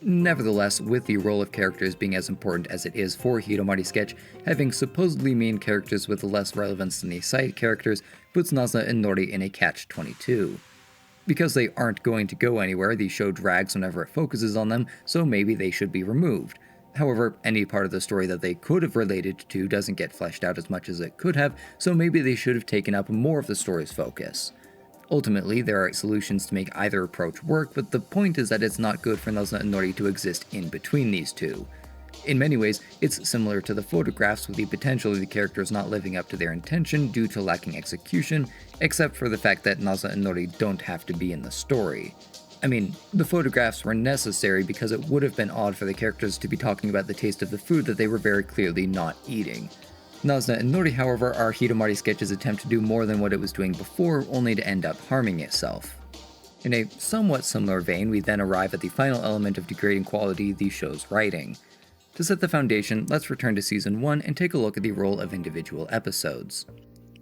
Nevertheless, with the role of characters being as important as it is for Hidamari's sketch, having supposedly main characters with less relevance than the side characters puts Nazuna and Nori in a catch-22. Because they aren't going to go anywhere, the show drags whenever it focuses on them, so maybe they should be removed. However, any part of the story that they could have related to doesn't get fleshed out as much as it could have, so maybe they should have taken up more of the story's focus. Ultimately, there are solutions to make either approach work, but the point is that it's not good for Nazuna and Nori to exist in between these two. In many ways, it's similar to the photographs, with the potential of the characters not living up to their intention due to lacking execution, except for the fact that Nazuna and Nori don't have to be in the story. I mean, the photographs were necessary because it would have been odd for the characters to be talking about the taste of the food that they were very clearly not eating. Nazuna and Nori, however, are Hidamari sketch's attempt to do more than what it was doing before, only to end up harming itself. In a somewhat similar vein, we then arrive at the final element of degrading quality, the show's writing. To set the foundation, let's return to Season 1 and take a look at the role of individual episodes.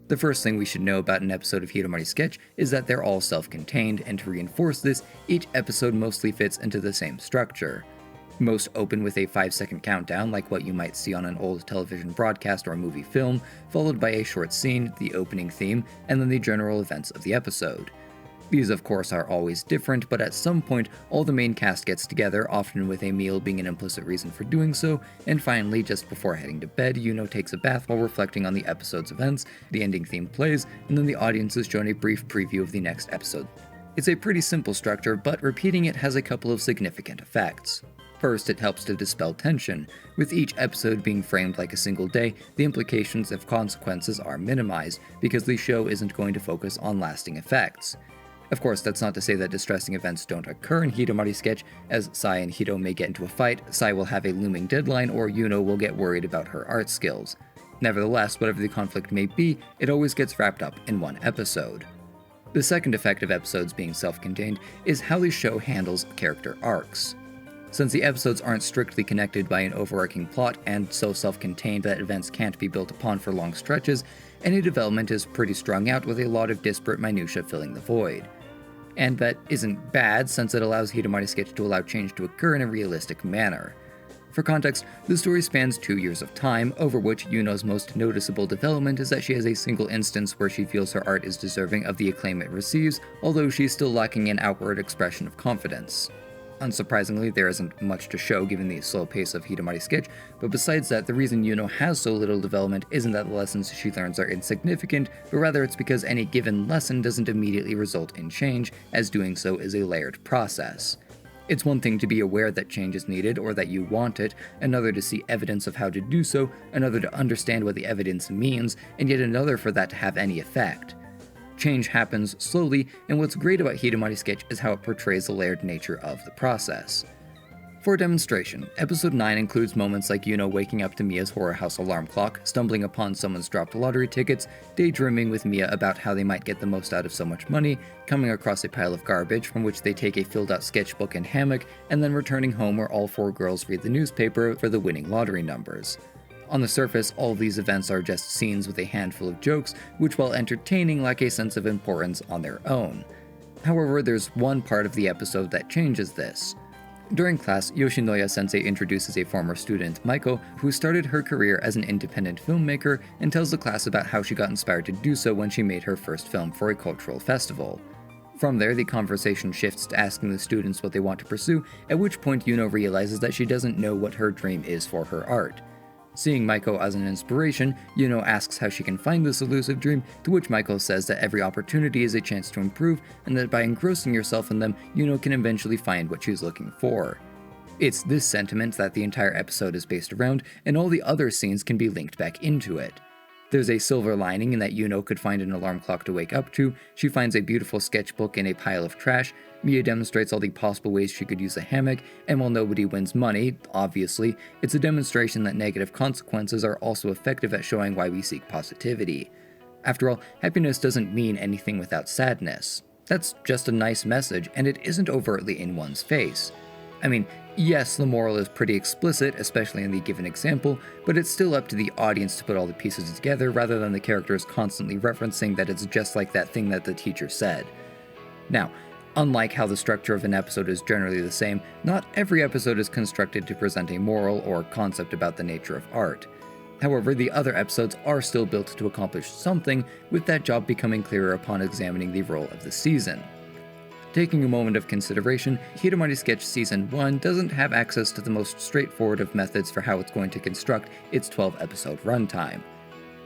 The first thing we should know about an episode of Hidamari sketch is that they're all self-contained, and to reinforce this, each episode mostly fits into the same structure. Most open with a 5-second countdown like what you might see on an old television broadcast or movie film, followed by a short scene, the opening theme, and then the general events of the episode. These of course are always different, but at some point all the main cast gets together, often with a meal being an implicit reason for doing so, and finally, just before heading to bed, Yuno takes a bath while reflecting on the episode's events, the ending theme plays, and then the audience is shown a brief preview of the next episode. It's a pretty simple structure, but repeating it has a couple of significant effects. First, it helps to dispel tension. With each episode being framed like a single day, the implications of consequences are minimized, because the show isn't going to focus on lasting effects. Of course, that's not to say that distressing events don't occur in Hidamari's sketch, as Sai and Hiro may get into a fight, Sai will have a looming deadline, or Yuno will get worried about her art skills. Nevertheless, whatever the conflict may be, it always gets wrapped up in one episode. The second effect of episodes being self-contained is how the show handles character arcs. Since the episodes aren't strictly connected by an overarching plot and so self-contained that events can't be built upon for long stretches, any development is pretty strung out with a lot of disparate minutiae filling the void. And that isn't bad, since it allows Hidamari's sketch to allow change to occur in a realistic manner. For context, the story spans 2 years of time, over which Yuno's most noticeable development is that she has a single instance where she feels her art is deserving of the acclaim it receives, although she's still lacking an outward expression of confidence. Unsurprisingly, there isn't much to show given the slow pace of Hidamari's sketch, but besides that, the reason Yuno has so little development isn't that the lessons she learns are insignificant, but rather it's because any given lesson doesn't immediately result in change, as doing so is a layered process. It's one thing to be aware that change is needed or that you want it, another to see evidence of how to do so, another to understand what the evidence means, and yet another for that to have any effect. Change happens slowly, and what's great about Hidamari's sketch is how it portrays the layered nature of the process. For demonstration, episode 9 includes moments like Yuno waking up to Mia's horror house alarm clock, stumbling upon someone's dropped lottery tickets, daydreaming with Mia about how they might get the most out of so much money, coming across a pile of garbage from which they take a filled-out sketchbook and hammock, and then returning home where all 4 girls read the newspaper for the winning lottery numbers. On the surface, all of these events are just scenes with a handful of jokes, which while entertaining lack a sense of importance on their own. However, there's one part of the episode that changes this. During class, Yoshinoya-sensei introduces a former student, Maiko, who started her career as an independent filmmaker and tells the class about how she got inspired to do so when she made her first film for a cultural festival. From there, the conversation shifts to asking the students what they want to pursue, at which point Yuno realizes that she doesn't know what her dream is for her art. Seeing Maiko as an inspiration, Yuno asks how she can find this elusive dream, to which Maiko says that every opportunity is a chance to improve, and that by engrossing yourself in them, Yuno can eventually find what she's looking for. It's this sentiment that the entire episode is based around, and all the other scenes can be linked back into it. There's a silver lining in that Yuno could find an alarm clock to wake up to, she finds a beautiful sketchbook in a pile of trash, Mia demonstrates all the possible ways she could use a hammock, and while nobody wins money, obviously, it's a demonstration that negative consequences are also effective at showing why we seek positivity. After all, happiness doesn't mean anything without sadness. That's just a nice message, and it isn't overtly in one's face. I mean, yes, the moral is pretty explicit, especially in the given example, but it's still up to the audience to put all the pieces together rather than the characters constantly referencing that it's just like that thing that the teacher said. Now, unlike how the structure of an episode is generally the same, not every episode is constructed to present a moral or concept about the nature of art. However, the other episodes are still built to accomplish something, with that job becoming clearer upon examining the role of the season. Taking a moment of consideration, Hidamari Sketch Season 1 doesn't have access to the most straightforward of methods for how it's going to construct its 12-episode runtime.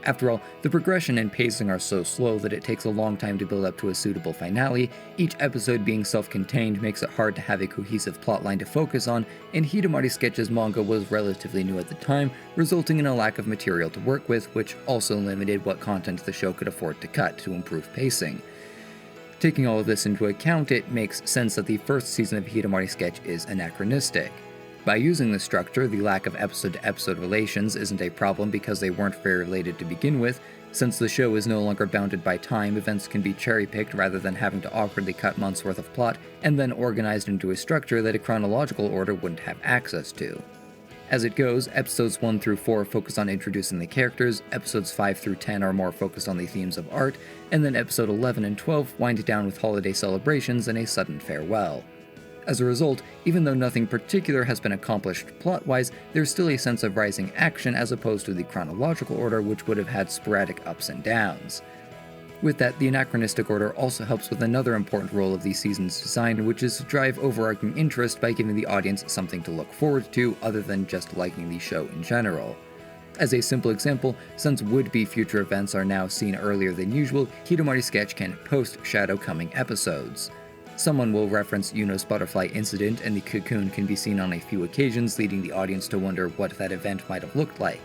After all, the progression and pacing are so slow that it takes a long time to build up to a suitable finale, each episode being self-contained makes it hard to have a cohesive plotline to focus on, and Hidamari Sketch's manga was relatively new at the time, resulting in a lack of material to work with, which also limited what content the show could afford to cut to improve pacing. Taking all of this into account, it makes sense that the first season of Hidamari Sketch is anachronistic. By using this structure, the lack of episode-to-episode relations isn't a problem because they weren't very related to begin with. Since the show is no longer bounded by time, events can be cherry-picked rather than having to awkwardly cut months' worth of plot and then organized into a structure that a chronological order wouldn't have access to. As it goes, episodes 1 through 4 focus on introducing the characters, episodes 5 through 10 are more focused on the themes of art, and then episode 11 and 12 wind down with holiday celebrations and a sudden farewell. As a result, even though nothing particular has been accomplished plot-wise, there's still a sense of rising action as opposed to the chronological order, which would have had sporadic ups and downs. With that, the anachronistic order also helps with another important role of the season's design, which is to drive overarching interest by giving the audience something to look forward to other than just liking the show in general. As a simple example, since would-be future events are now seen earlier than usual, Hidamari Sketch can post-shadow coming episodes. Someone will reference Yuno's butterfly incident, and the cocoon can be seen on a few occasions, leading the audience to wonder what that event might have looked like.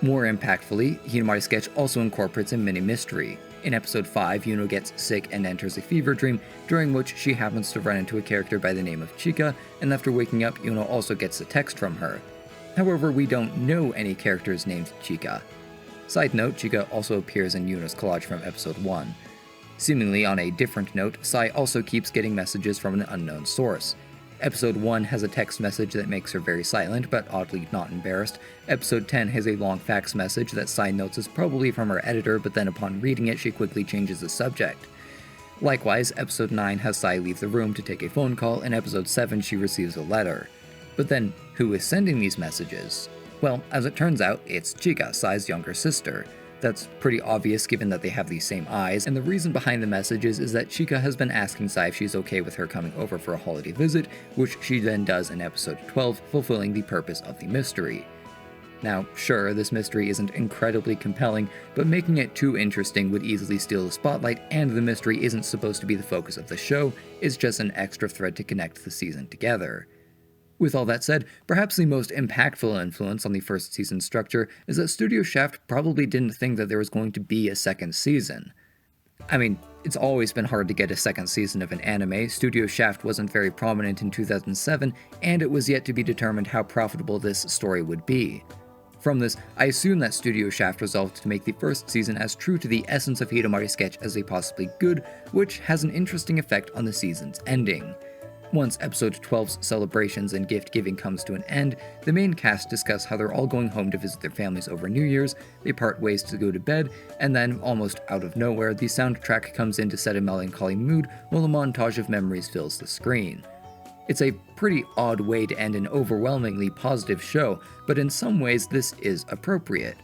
More impactfully, Hidamari Sketch also incorporates a mini-mystery. In episode 5, Yuno gets sick and enters a fever dream, during which she happens to run into a character by the name of Chika, and after waking up, Yuno also gets a text from her. However, we don't know any characters named Chika. Side note, Chika also appears in Yuno's collage from episode 1. Seemingly on a different note, Sai also keeps getting messages from an unknown source. Episode 1 has a text message that makes her very silent, but oddly not embarrassed. Episode 10 has a long fax message that Sai notes is probably from her editor, but then upon reading it, she quickly changes the subject. Likewise, episode 9 has Sai leave the room to take a phone call, and episode 7 she receives a letter. But then, who is sending these messages? Well, as it turns out, it's Chika, Sai's younger sister. That's pretty obvious given that they have the same eyes, and the reason behind the messages is that Chika has been asking Sai if she's okay with her coming over for a holiday visit, which she then does in episode 12, fulfilling the purpose of the mystery. Now, sure, this mystery isn't incredibly compelling, but making it too interesting would easily steal the spotlight, and the mystery isn't supposed to be the focus of the show, it's just an extra thread to connect the season together. With all that said, perhaps the most impactful influence on the first season's structure is that Studio Shaft probably didn't think that there was going to be a second season. I mean, it's always been hard to get a second season of an anime. Studio Shaft wasn't very prominent in 2007, and it was yet to be determined how profitable this story would be. From this, I assume that Studio Shaft resolved to make the first season as true to the essence of Hidamari's sketch as they possibly could, which has an interesting effect on the season's ending. Once episode 12's celebrations and gift-giving comes to an end, the main cast discuss how they're all going home to visit their families over New Year's, they part ways to go to bed, and then, almost out of nowhere, the soundtrack comes in to set a melancholy mood while a montage of memories fills the screen. It's a pretty odd way to end an overwhelmingly positive show, but in some ways this is appropriate.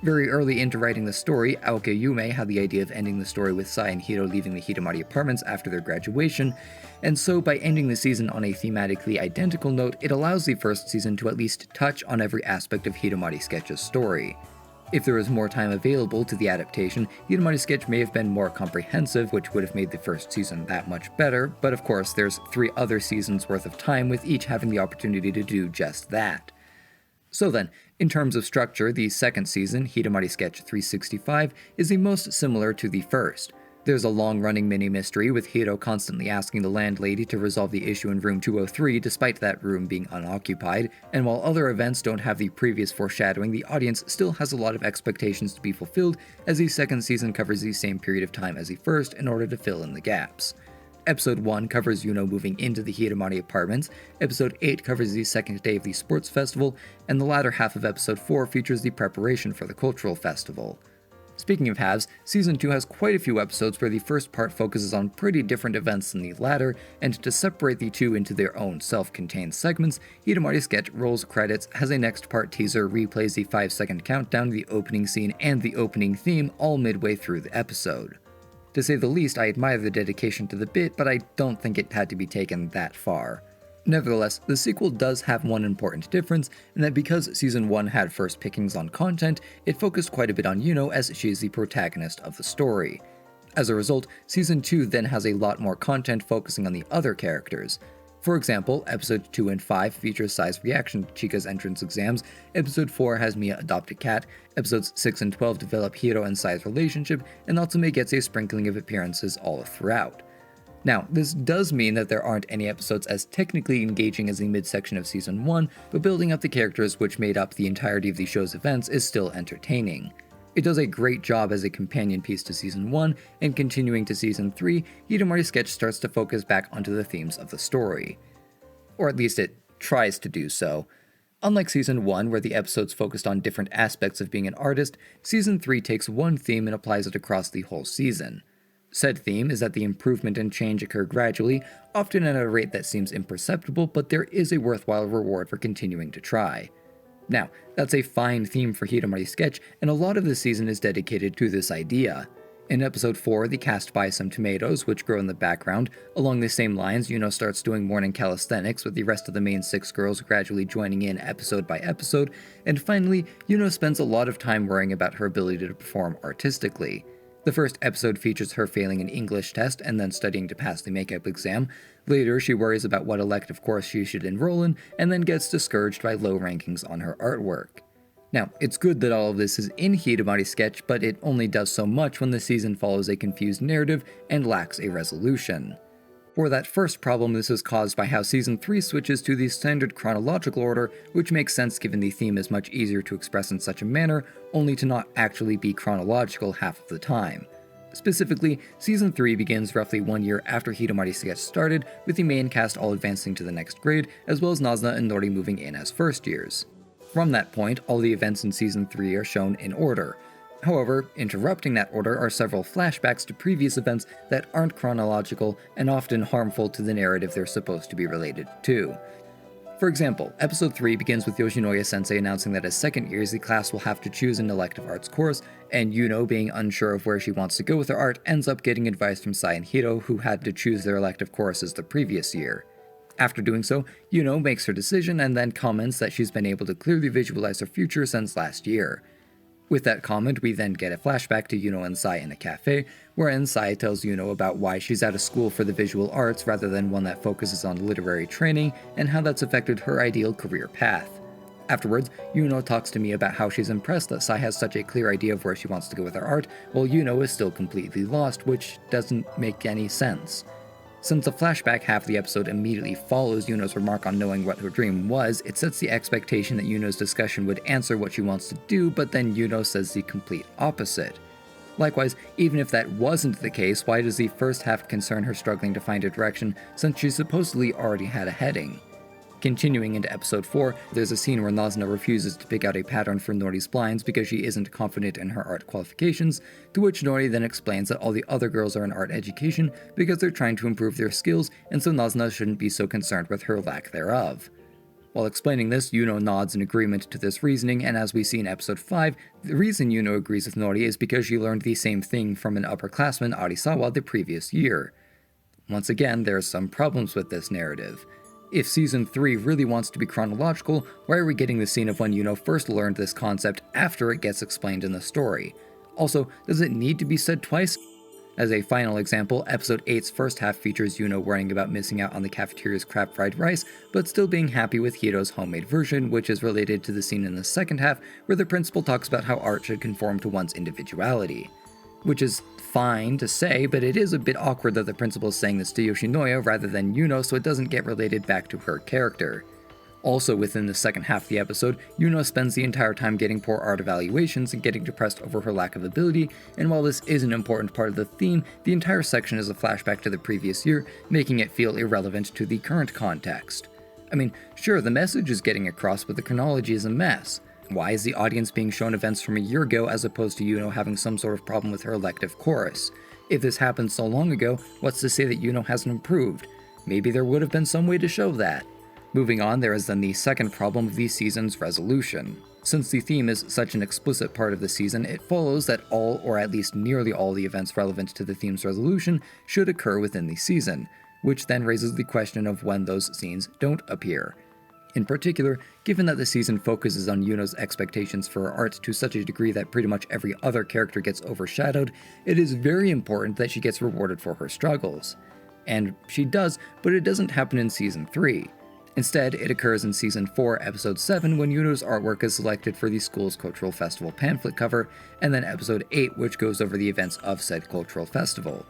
Very early into writing the story, Aoki Yume had the idea of ending the story with Sai and Hiro leaving the Hidamari apartments after their graduation, and so by ending the season on a thematically identical note, it allows the first season to at least touch on every aspect of Hidamari Sketch's story. If there was more time available to the adaptation, Hidamari Sketch may have been more comprehensive, which would have made the first season that much better, but of course there's 3 other seasons worth of time with each having the opportunity to do just that. So then, in terms of structure, the second season, Hidamari Sketch 365, is the most similar to the first. There's a long-running mini-mystery with Hiro constantly asking the landlady to resolve the issue in room 203 despite that room being unoccupied, and while other events don't have the previous foreshadowing, the audience still has a lot of expectations to be fulfilled as the second season covers the same period of time as the first in order to fill in the gaps. Episode 1 covers Yuno moving into the Hidamari apartments, Episode 8 covers the second day of the sports festival, and the latter half of Episode 4 features the preparation for the cultural festival. Speaking of halves, Season 2 has quite a few episodes where the first part focuses on pretty different events than the latter, and to separate the two into their own self-contained segments, Hidamari Sketch rolls credits, has a next part teaser, replays the 5-second countdown, the opening scene, and the opening theme all midway through the episode. To say the least, I admire the dedication to the bit, but I don't think it had to be taken that far. Nevertheless, the sequel does have one important difference, in that because Season 1 had first pickings on content, it focused quite a bit on Yuno as she is the protagonist of the story. As a result, Season 2 then has a lot more content focusing on the other characters. For example, Episode 2 and 5 features Sai's reaction to Chika's entrance exams, Episode 4 has Mia adopt a cat, Episodes 6 and 12 develop Hiro and Sai's relationship, and Natsume gets a sprinkling of appearances all throughout. Now, this does mean that there aren't any episodes as technically engaging as the midsection of Season 1, but building up the characters which made up the entirety of the show's events is still entertaining. It does a great job as a companion piece to Season 1, and continuing to Season 3, Hidamari Sketch starts to focus back onto the themes of the story. Or at least it tries to do so. Unlike Season 1, where the episodes focused on different aspects of being an artist, Season 3 takes one theme and applies it across the whole season. Said theme is that the improvement and change occur gradually, often at a rate that seems imperceptible, but there is a worthwhile reward for continuing to try. Now, that's a fine theme for Hidamari Sketch, and a lot of the season is dedicated to this idea. In Episode 4, the cast buys some tomatoes, which grow in the background. Along the same lines, Yuno starts doing morning calisthenics, with the rest of the main 6 girls gradually joining in episode by episode, and finally, Yuno spends a lot of time worrying about her ability to perform artistically. The first episode features her failing an English test and then studying to pass the makeup exam. Later, she worries about what elective course she should enroll in, and then gets discouraged by low rankings on her artwork. Now, it's good that all of this is in Hidamari Sketch, but it only does so much when the season follows a confused narrative and lacks a resolution. For that first problem, this is caused by how Season 3 switches to the standard chronological order, which makes sense given the theme is much easier to express in such a manner, only to not actually be chronological half of the time. Specifically, Season 3 begins roughly 1 year after Hidamari Sketch started, with the main cast all advancing to the next grade, as well as Nazna and Nori moving in as first years. From that point, all the events in Season 3 are shown in order. However, interrupting that order are several flashbacks to previous events that aren't chronological and often harmful to the narrative they're supposed to be related to. For example, Episode 3 begins with Yoshinoya-sensei announcing that as second years the class will have to choose an elective arts course, and Yuno, being unsure of where she wants to go with her art, ends up getting advice from Sai and Hiro, who had to choose their elective courses the previous year. After doing so, Yuno makes her decision and then comments that she's been able to clearly visualize her future since last year. With that comment, we then get a flashback to Yuno and Sai in a cafe, wherein Sai tells Yuno about why she's out of school for the visual arts rather than one that focuses on literary training, and how that's affected her ideal career path. Afterwards, Yuno talks to me about how she's impressed that Sai has such a clear idea of where she wants to go with her art, while Yuno is still completely lost, which doesn't make any sense. Since the flashback half of the episode immediately follows Yuno's remark on knowing what her dream was, it sets the expectation that Yuno's discussion would answer what she wants to do, but then Yuno says the complete opposite. Likewise, even if that wasn't the case, why does the first half concern her struggling to find a direction since she supposedly already had a heading? Continuing into episode 4, there's a scene where Nazna refuses to pick out a pattern for Nori's blinds because she isn't confident in her art qualifications, to which Nori then explains that all the other girls are in art education because they're trying to improve their skills, and so Nazna shouldn't be so concerned with her lack thereof. While explaining this, Yuno nods in agreement to this reasoning, and as we see in episode 5, the reason Yuno agrees with Nori is because she learned the same thing from an upperclassman, Arisawa, the previous year. Once again, there are some problems with this narrative. If Season 3 really wants to be chronological, why are we getting the scene of when Yuno first learned this concept after it gets explained in the story? Also, does it need to be said twice? As a final example, episode 8's first half features Yuno worrying about missing out on the cafeteria's crab fried rice, but still being happy with Hiro's homemade version, which is related to the scene in the second half where the principal talks about how art should conform to one's individuality. Which is fine to say, but it is a bit awkward that the principal is saying this to Yoshinoya rather than Yuno, so it doesn't get related back to her character. Also within the second half of the episode, Yuno spends the entire time getting poor art evaluations and getting depressed over her lack of ability, and while this is an important part of the theme, the entire section is a flashback to the previous year, making it feel irrelevant to the current context. I mean, sure, the message is getting across, but the chronology is a mess. Why is the audience being shown events from a year ago as opposed to Yuno having some sort of problem with her elective chorus? If this happened so long ago, what's to say that Yuno hasn't improved? Maybe there would have been some way to show that. Moving on, there is then the second problem of the season's resolution. Since the theme is such an explicit part of the season, it follows that all or at least nearly all the events relevant to the theme's resolution should occur within the season, which then raises the question of when those scenes don't appear. In particular, given that the season focuses on Yuno's expectations for her art to such a degree that pretty much every other character gets overshadowed, it is very important that she gets rewarded for her struggles. And she does, but it doesn't happen in Season 3. Instead, it occurs in Season 4, Episode 7, when Yuno's artwork is selected for the school's cultural festival pamphlet cover, and then Episode 8, which goes over the events of said cultural festival.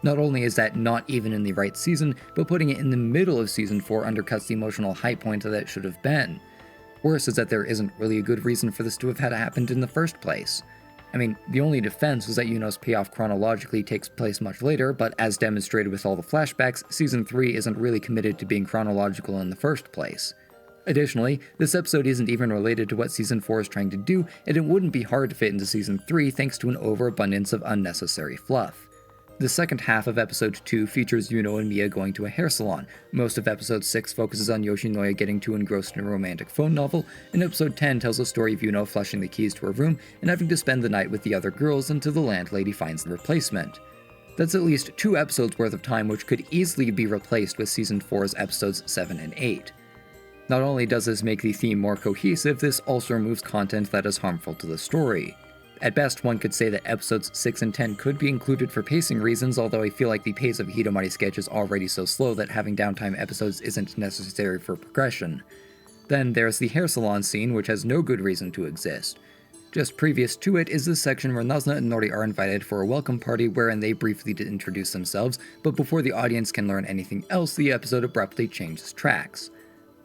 Not only is that not even in the right season, but putting it in the middle of Season 4 undercuts the emotional high point that it should have been. Worse is that there isn't really a good reason for this to have had happened in the first place. I mean, the only defense is that Yuno's payoff chronologically takes place much later, but as demonstrated with all the flashbacks, Season 3 isn't really committed to being chronological in the first place. Additionally, this episode isn't even related to what Season 4 is trying to do, and it wouldn't be hard to fit into Season 3 thanks to an overabundance of unnecessary fluff. The second half of Episode 2 features Yuno and Mia going to a hair salon. Most of Episode 6 focuses on Yoshinoya getting too engrossed in a romantic phone novel, and Episode 10 tells the story of Yuno flushing the keys to her room and having to spend the night with the other girls until the landlady finds the replacement. That's at least 2 episodes worth of time which could easily be replaced with Season 4's Episodes 7 and 8. Not only does this make the theme more cohesive, this also removes content that is harmful to the story. At best, one could say that Episodes 6 and 10 could be included for pacing reasons, although I feel like the pace of Hidamari sketch is already so slow that having downtime episodes isn't necessary for progression. Then there's the hair salon scene, which has no good reason to exist. Just previous to it is the section where Nazna and Nori are invited for a welcome party wherein they briefly introduce themselves, but before the audience can learn anything else, the episode abruptly changes tracks.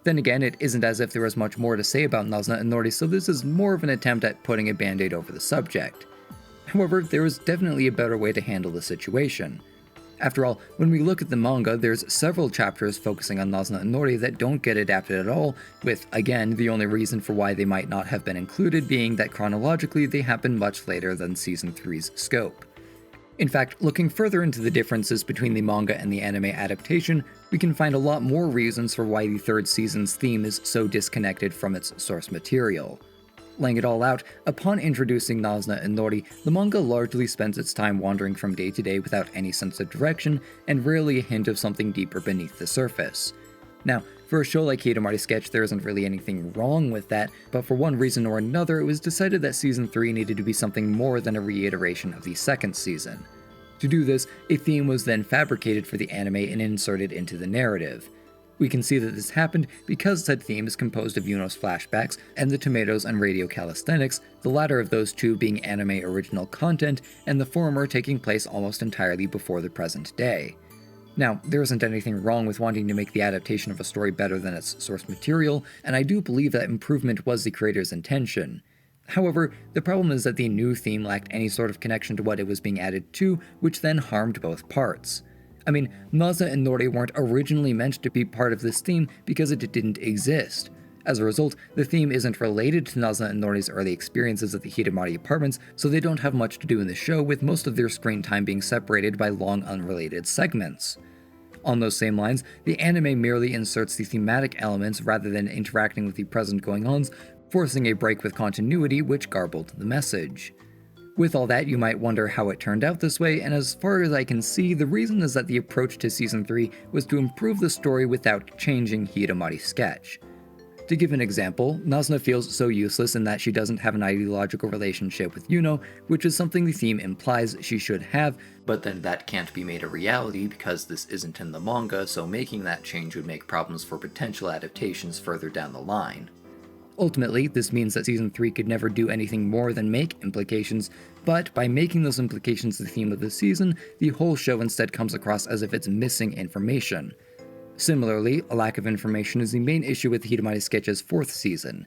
Then again, it isn't as if there was much more to say about Nazna and Nori, so this is more of an attempt at putting a band-aid over the subject. However, there was definitely a better way to handle the situation. After all, when we look at the manga, there's several chapters focusing on Nazna and Nori that don't get adapted at all, with, again, the only reason for why they might not have been included being that chronologically they happen much later than Season 3's scope. In fact, looking further into the differences between the manga and the anime adaptation, we can find a lot more reasons for why the third season's theme is so disconnected from its source material. Laying it all out, upon introducing Nazna and Nori, the manga largely spends its time wandering from day to day without any sense of direction, and rarely a hint of something deeper beneath the surface. Now, for a show like Hidamari Sketch, there isn't really anything wrong with that, but for one reason or another, it was decided that Season 3 needed to be something more than a reiteration of the second season. To do this, a theme was then fabricated for the anime and inserted into the narrative. We can see that this happened because said theme is composed of Yuno's flashbacks and the tomatoes and radio calisthenics, the latter of those two being anime original content, and the former taking place almost entirely before the present day. Now, there isn't anything wrong with wanting to make the adaptation of a story better than its source material, and I do believe that improvement was the creator's intention. However, the problem is that the new theme lacked any sort of connection to what it was being added to, which then harmed both parts. I mean, Naza and Nori weren't originally meant to be part of this theme because it didn't exist. As a result, the theme isn't related to Naza and Nori's early experiences at the Hidamari apartments, so they don't have much to do in the show, with most of their screen time being separated by long unrelated segments. On those same lines, the anime merely inserts the thematic elements rather than interacting with the present going-ons, forcing a break with continuity which garbled the message. With all that, you might wonder how it turned out this way, and as far as I can see, the reason is that the approach to Season 3 was to improve the story without changing Hidamari's sketch. To give an example, Nazna feels so useless in that she doesn't have an ideological relationship with Yuno, which is something the theme implies she should have, but then that can't be made a reality because this isn't in the manga, so making that change would make problems for potential adaptations further down the line. Ultimately, this means that Season 3 could never do anything more than make implications, but by making those implications the theme of the season, the whole show instead comes across as if it's missing information. Similarly, a lack of information is the main issue with Hidamari Sketch's 4th season.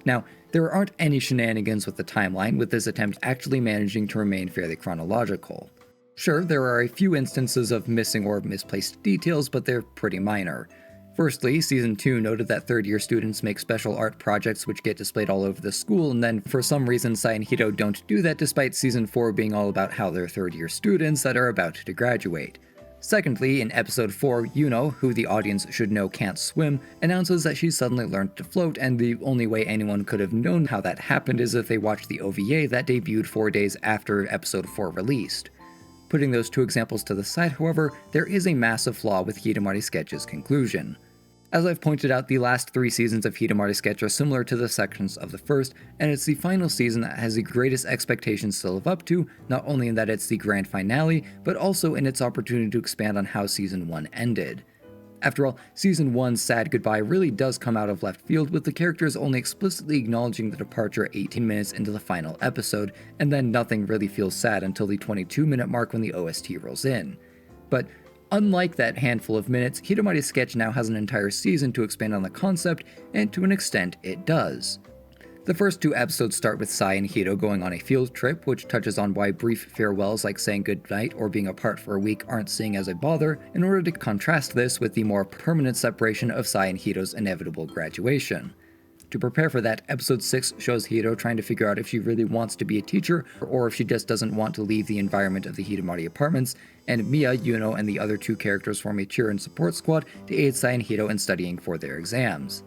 Now, there aren't any shenanigans with the timeline, with this attempt actually managing to remain fairly chronological. Sure, there are a few instances of missing or misplaced details, but they're pretty minor. Firstly, Season 2 noted that third-year students make special art projects which get displayed all over the school, and then for some reason Sai and Hito don't do that despite Season 4 being all about how they're third-year students that are about to graduate. Secondly, in Episode 4, Yuno, who the audience should know can't swim, announces that she's suddenly learned to float, and the only way anyone could have known how that happened is if they watched the OVA that debuted 4 days after Episode 4 released. Putting those two examples to the side, however, there is a massive flaw with Hidamari Sketch's conclusion. As I've pointed out, the last 3 seasons of Hidamari Sketch are similar to the sections of the first, and it's the final season that has the greatest expectations to live up to, not only in that it's the grand finale, but also in its opportunity to expand on how Season 1 ended. After all, Season 1's sad goodbye really does come out of left field, with the characters only explicitly acknowledging the departure 18 minutes into the final episode, and then nothing really feels sad until the 22-minute mark when the OST rolls in. But unlike that handful of minutes, Hidamari's Sketch now has an entire season to expand on the concept, and to an extent it does. The first 2 episodes start with Sai and Hito going on a field trip, which touches on why brief farewells like saying goodnight or being apart for a week aren't seen as a bother, in order to contrast this with the more permanent separation of Sai and Hito's inevitable graduation. To prepare for that, Episode 6 shows Hito trying to figure out if she really wants to be a teacher, or if she just doesn't want to leave the environment of the Hidamari apartments, and Mia, Yuno, and the other 2 characters form a cheer and support squad to aid Sai and Hito in studying for their exams.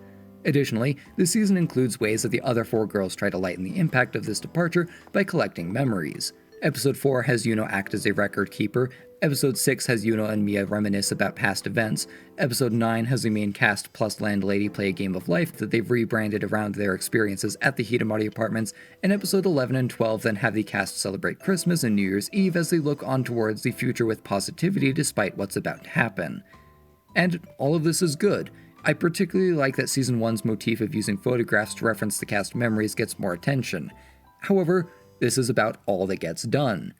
Additionally, the season includes ways that the other 4 girls try to lighten the impact of this departure by collecting memories. Episode 4 has Yuno act as a record keeper, Episode 6 has Yuno and Mia reminisce about past events, Episode 9 has the main cast plus landlady play a game of life that they've rebranded around their experiences at the Hidamari apartments, and Episode 11 and 12 then have the cast celebrate Christmas and New Year's Eve as they look on towards the future with positivity despite what's about to happen. And all of this is good. I particularly like that Season 1's motif of using photographs to reference the cast memories gets more attention. However, this is about all that gets done.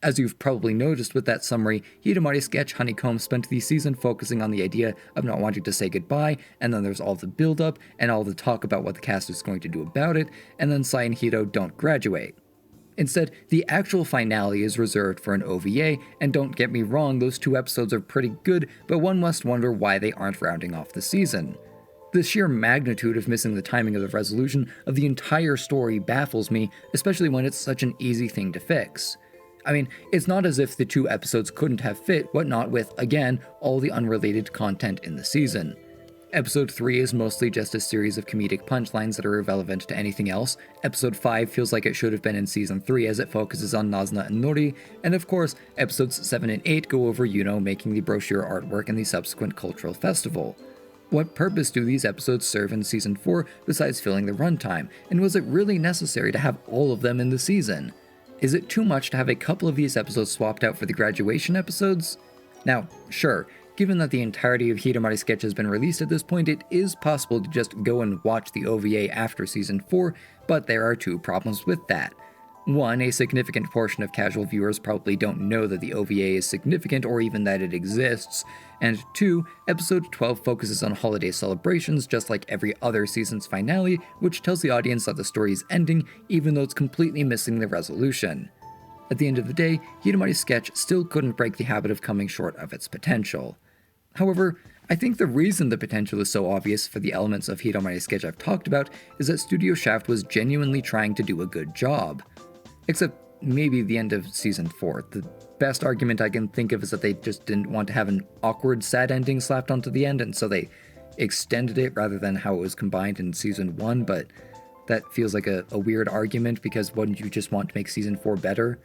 As you've probably noticed with that summary, Hidamari Sketch Honeycomb spent the season focusing on the idea of not wanting to say goodbye, and then there's all the build-up, and all the talk about what the cast is going to do about it, and then Sai and Hito don't graduate. Instead, the actual finale is reserved for an OVA, and don't get me wrong, those 2 episodes are pretty good, but one must wonder why they aren't rounding off the season. The sheer magnitude of missing the timing of the resolution of the entire story baffles me, especially when it's such an easy thing to fix. I mean, it's not as if the 2 episodes couldn't have fit, what not with, again, all the unrelated content in the season. Episode 3 is mostly just a series of comedic punchlines that are irrelevant to anything else. Episode 5 feels like it should have been in Season 3 as it focuses on Nazna and Nori, and of course, Episodes 7 and 8 go over Yuno making the brochure artwork and the subsequent cultural festival. What purpose do these episodes serve in Season 4 besides filling the runtime, and was it really necessary to have all of them in the season? Is it too much to have a couple of these episodes swapped out for the graduation episodes? Now, sure, Given that the entirety of Hidamari sketch has been released at this point, it is possible to just go and watch the OVA after Season 4, but there are two problems with that. One, a significant portion of casual viewers probably don't know that the OVA is significant or even that it exists, and two, episode 12 focuses on holiday celebrations just like every other season's finale, which tells the audience that the story is ending even though it's completely missing the resolution. At the end of the day, Hidamari's sketch still couldn't break the habit of coming short of its potential. However, I think the reason the potential is so obvious for the elements of Hidamari's sketch I've talked about is that Studio Shaft was genuinely trying to do a good job. Except maybe the end of Season 4. The best argument I can think of is that they just didn't want to have an awkward sad ending slapped onto the end, and so they extended it rather than how it was combined in Season 1, but that feels like a weird argument because wouldn't you just want to make Season 4 better?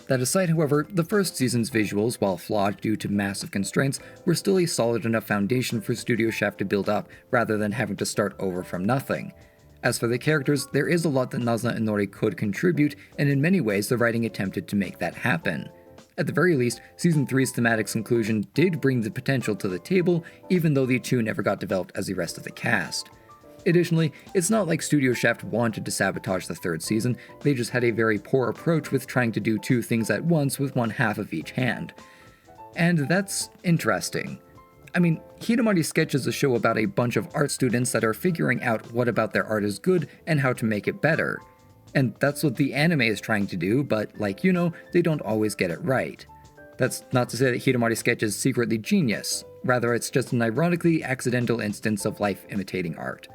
That aside, however, the first season's visuals, while flawed due to massive constraints, were still a solid enough foundation for Studio Shaft to build up rather than having to start over from nothing. As for the characters, there is a lot that Nazna Inori could contribute, and in many ways the writing attempted to make that happen. At the very least, Season 3's thematic conclusion did bring the potential to the table, even though the two never got developed as the rest of the cast. Additionally, it's not like Studio Shaft wanted to sabotage the third season, they just had a very poor approach with trying to do two things at once with one half of each hand. And that's interesting. I mean, Hidamari's sketch is a show about a bunch of art students that are figuring out what about their art is good and how to make it better. And that's what the anime is trying to do, but like you know, they don't always get it right. That's not to say that Hidamari's sketch is secretly genius, rather it's just an ironically accidental instance of life imitating art.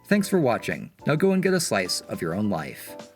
Thanks for watching, now go and get a slice of your own life.